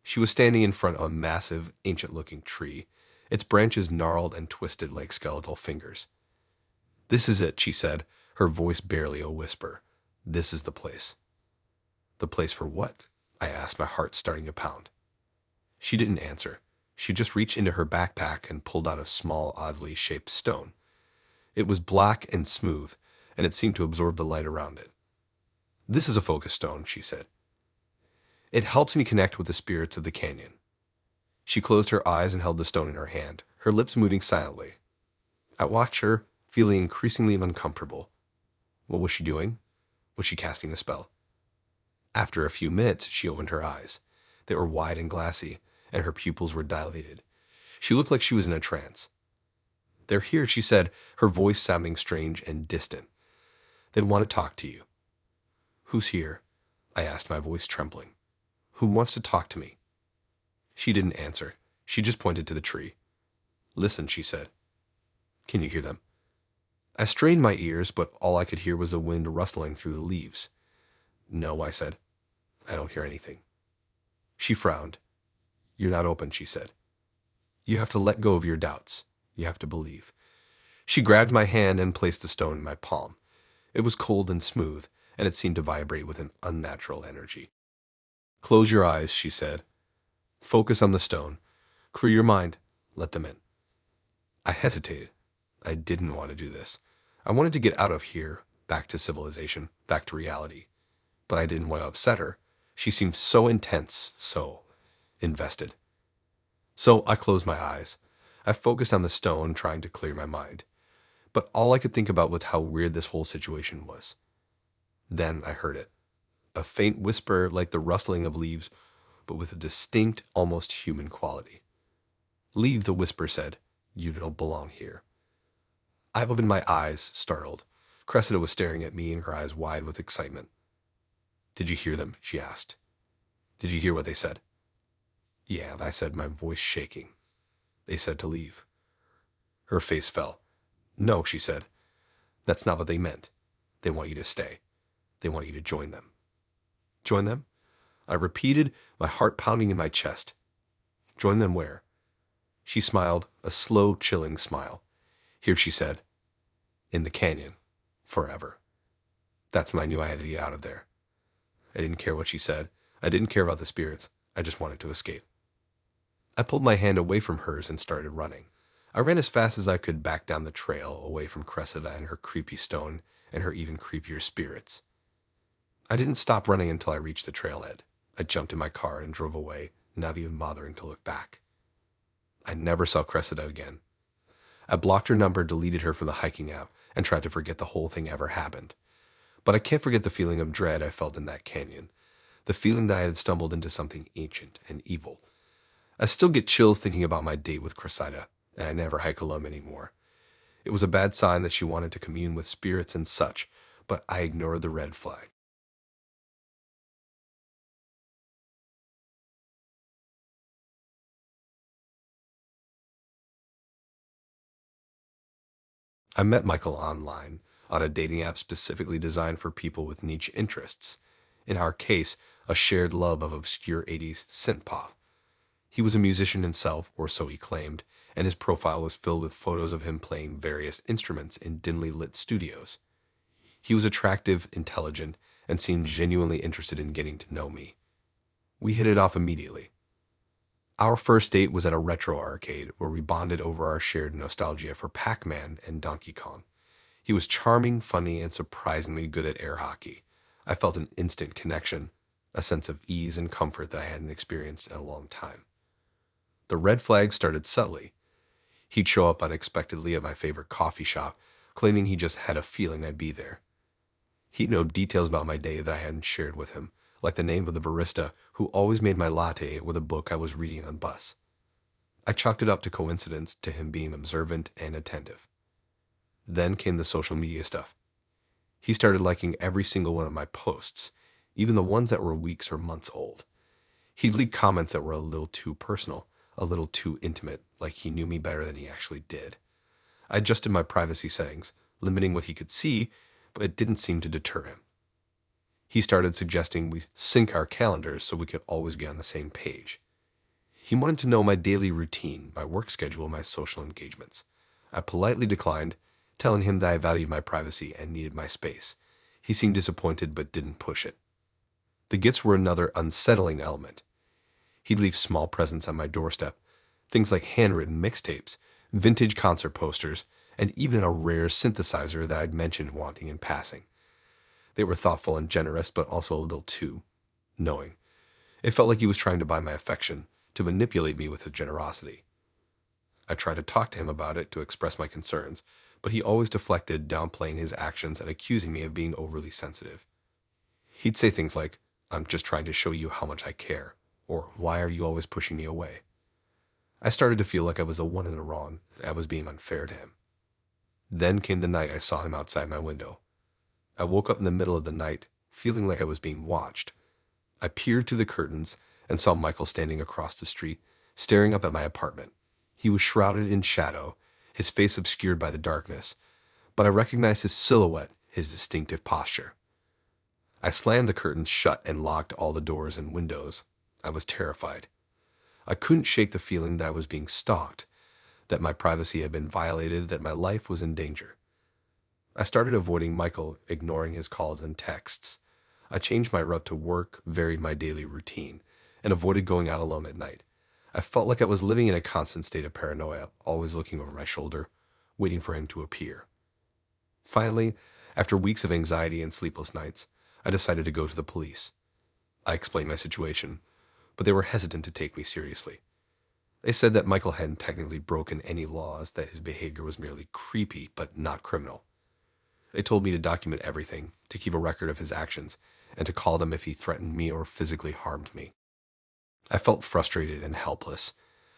She was standing in front of a massive, ancient-looking tree, its branches gnarled and twisted like skeletal fingers. "This is it," she said, her voice barely a whisper. "This is the place." "The place for what?" I asked, my heart starting to pound. She didn't answer. She just reached into her backpack and pulled out a small, oddly shaped stone. It was black and smooth, and it seemed to absorb the light around it. "This is a focus stone," she said. "It helps me connect with the spirits of the canyon." She closed her eyes and held the stone in her hand, her lips moving silently. I watched her, feeling increasingly uncomfortable. What was she doing? Was she casting a spell? After a few minutes, she opened her eyes. They were wide and glassy, and her pupils were dilated. She looked like she was in a trance. "They're here," she said, her voice sounding strange and distant. "They want to talk to you." "Who's here?" I asked, my voice trembling. "Who wants to talk to me?" She didn't answer. She just pointed to the tree. "Listen," she said. "Can you hear them?" I strained my ears, but all I could hear was the wind rustling through the leaves. "No," I said. "I don't hear anything." She frowned. "You're not open," she said. "You have to let go of your doubts. You have to believe." She grabbed my hand and placed the stone in my palm. It was cold and smooth, and it seemed to vibrate with an unnatural energy. "Close your eyes," she said. "Focus on the stone. Clear your mind. Let them in." I hesitated. I didn't want to do this. I wanted to get out of here, back to civilization, back to reality. But I didn't want to upset her. She seemed so intense, so invested. So I closed my eyes. I focused on the stone, trying to clear my mind. But all I could think about was how weird this whole situation was. Then I heard it. A faint whisper like the rustling of leaves, but with a distinct, almost human quality. "Leave," the whisper said. "You don't belong here." I opened my eyes, startled. Cressida was staring at me, her eyes wide with excitement. "Did you hear them?" she asked. "Did you hear what they said?" "Yeah," I said, my voice shaking. "They said to leave." Her face fell. "No," she said. That's not what they meant. They want you to stay. They want you to join them. Join them? I repeated, my heart pounding in my chest. Join them where? She smiled, a slow, chilling smile. Here, she said, in the canyon. Forever. That's when I knew I had to get out of there. I didn't care what she said. I didn't care about the spirits. I just wanted to escape. I pulled my hand away from hers and started running. I ran as fast as I could back down the trail, away from Cressida and her creepy stone and her even creepier spirits. I didn't stop running until I reached the trailhead. I jumped in my car and drove away, not even bothering to look back. I never saw Cressida again. I blocked her number, deleted her from the hiking app, and tried to forget the whole thing ever happened. But I can't forget the feeling of dread I felt in that canyon, the feeling that I had stumbled into something ancient and evil. I still get chills thinking about my date with Cressida, and I never hike alone anymore. It was a bad sign that she wanted to commune with spirits and such, but I ignored the red flag. I met Michael online, on a dating app specifically designed for people with niche interests. In our case, a shared love of obscure 80s synth-pop. He was a musician himself, or so he claimed, and his profile was filled with photos of him playing various instruments in dimly lit studios. He was attractive, intelligent, and seemed genuinely interested in getting to know me. We hit it off immediately. Our first date was at a retro arcade where we bonded over our shared nostalgia for Pac-Man and Donkey Kong. He was charming, funny, and surprisingly good at air hockey. I felt an instant connection, a sense of ease and comfort that I hadn't experienced in a long time. The red flag started subtly. He'd show up unexpectedly at my favorite coffee shop, claiming he just had a feeling I'd be there. He'd know details about my day that I hadn't shared with him, like the name of the barista who always made my latte with a book I was reading on bus. I chalked it up to coincidence, to him being observant and attentive. Then came the social media stuff. He started liking every single one of my posts, even the ones that were weeks or months old. He'd leak comments that were a little too personal, a little too intimate, like he knew me better than he actually did. I adjusted my privacy settings, limiting what he could see, but it didn't seem to deter him. He started suggesting we sync our calendars so we could always be on the same page. He wanted to know my daily routine, my work schedule, my social engagements. I politely declined, telling him that I valued my privacy and needed my space. He seemed disappointed but didn't push it. The gifts were another unsettling element. He'd leave small presents on my doorstep, things like handwritten mixtapes, vintage concert posters, and even a rare synthesizer that I'd mentioned wanting in passing. They were thoughtful and generous, but also a little too knowing. It felt like he was trying to buy my affection, to manipulate me with his generosity. I tried to talk to him about it, to express my concerns, but he always deflected, downplaying his actions and accusing me of being overly sensitive. He'd say things like, "I'm just trying to show you how much I care," or "Why are you always pushing me away?" I started to feel like I was the one in the wrong, that I was being unfair to him. Then came the night I saw him outside my window. I woke up in the middle of the night, feeling like I was being watched. I peered through the curtains and saw Michael standing across the street, staring up at my apartment. He was shrouded in shadow, his face obscured by the darkness, but I recognized his silhouette, his distinctive posture. I slammed the curtains shut and locked all the doors and windows. I was terrified. I couldn't shake the feeling that I was being stalked, that my privacy had been violated, that my life was in danger. I started avoiding Michael, ignoring his calls and texts. I changed my route to work, varied my daily routine, and avoided going out alone at night. I felt like I was living in a constant state of paranoia, always looking over my shoulder, waiting for him to appear. Finally, after weeks of anxiety and sleepless nights, I decided to go to the police. I explained my situation, but they were hesitant to take me seriously. They said that Michael hadn't technically broken any laws, that his behavior was merely creepy but not criminal. They told me to document everything, to keep a record of his actions, and to call them if he threatened me or physically harmed me. I felt frustrated and helpless.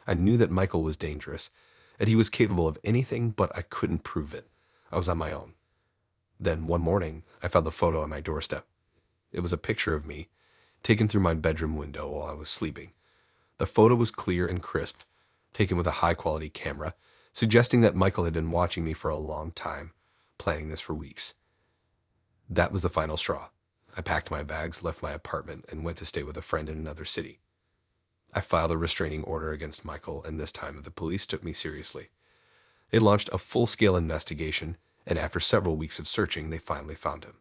I knew that Michael was dangerous, that he was capable of anything, but I couldn't prove it. I was on my own. Then one morning, I found the photo on my doorstep. It was a picture of me, taken through my bedroom window while I was sleeping. The photo was clear and crisp, taken with a high-quality camera, suggesting that Michael had been watching me for a long time, planning this for weeks. That was the final straw. I packed my bags, left my apartment, and went to stay with a friend in another city. I filed a restraining order against Michael, and this time the police took me seriously. They launched a full-scale investigation, and after several weeks of searching, they finally found him.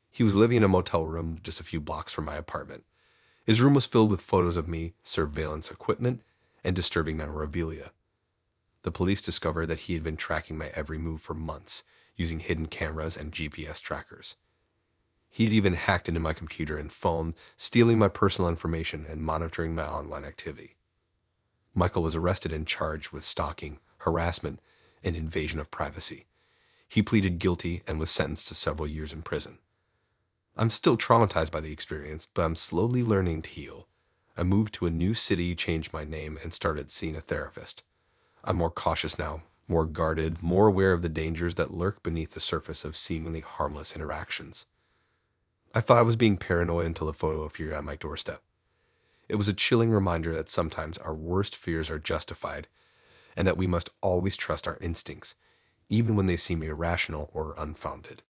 He was living in a motel room just a few blocks from my apartment. His room was filled with photos of me, surveillance equipment, and disturbing memorabilia. The police discovered that he had been tracking my every move for months, using hidden cameras and GPS trackers. He'd even hacked into my computer and phone, stealing my personal information and monitoring my online activity. Michael was arrested and charged with stalking, harassment, and invasion of privacy. He pleaded guilty and was sentenced to several years in prison. I'm still traumatized by the experience, but I'm slowly learning to heal. I moved to a new city, changed my name, and started seeing a therapist. I'm more cautious now, more guarded, more aware of the dangers that lurk beneath the surface of seemingly harmless interactions. I thought I was being paranoid until a photo appeared on my doorstep. It was a chilling reminder that sometimes our worst fears are justified, and that we must always trust our instincts, even when they seem irrational or unfounded.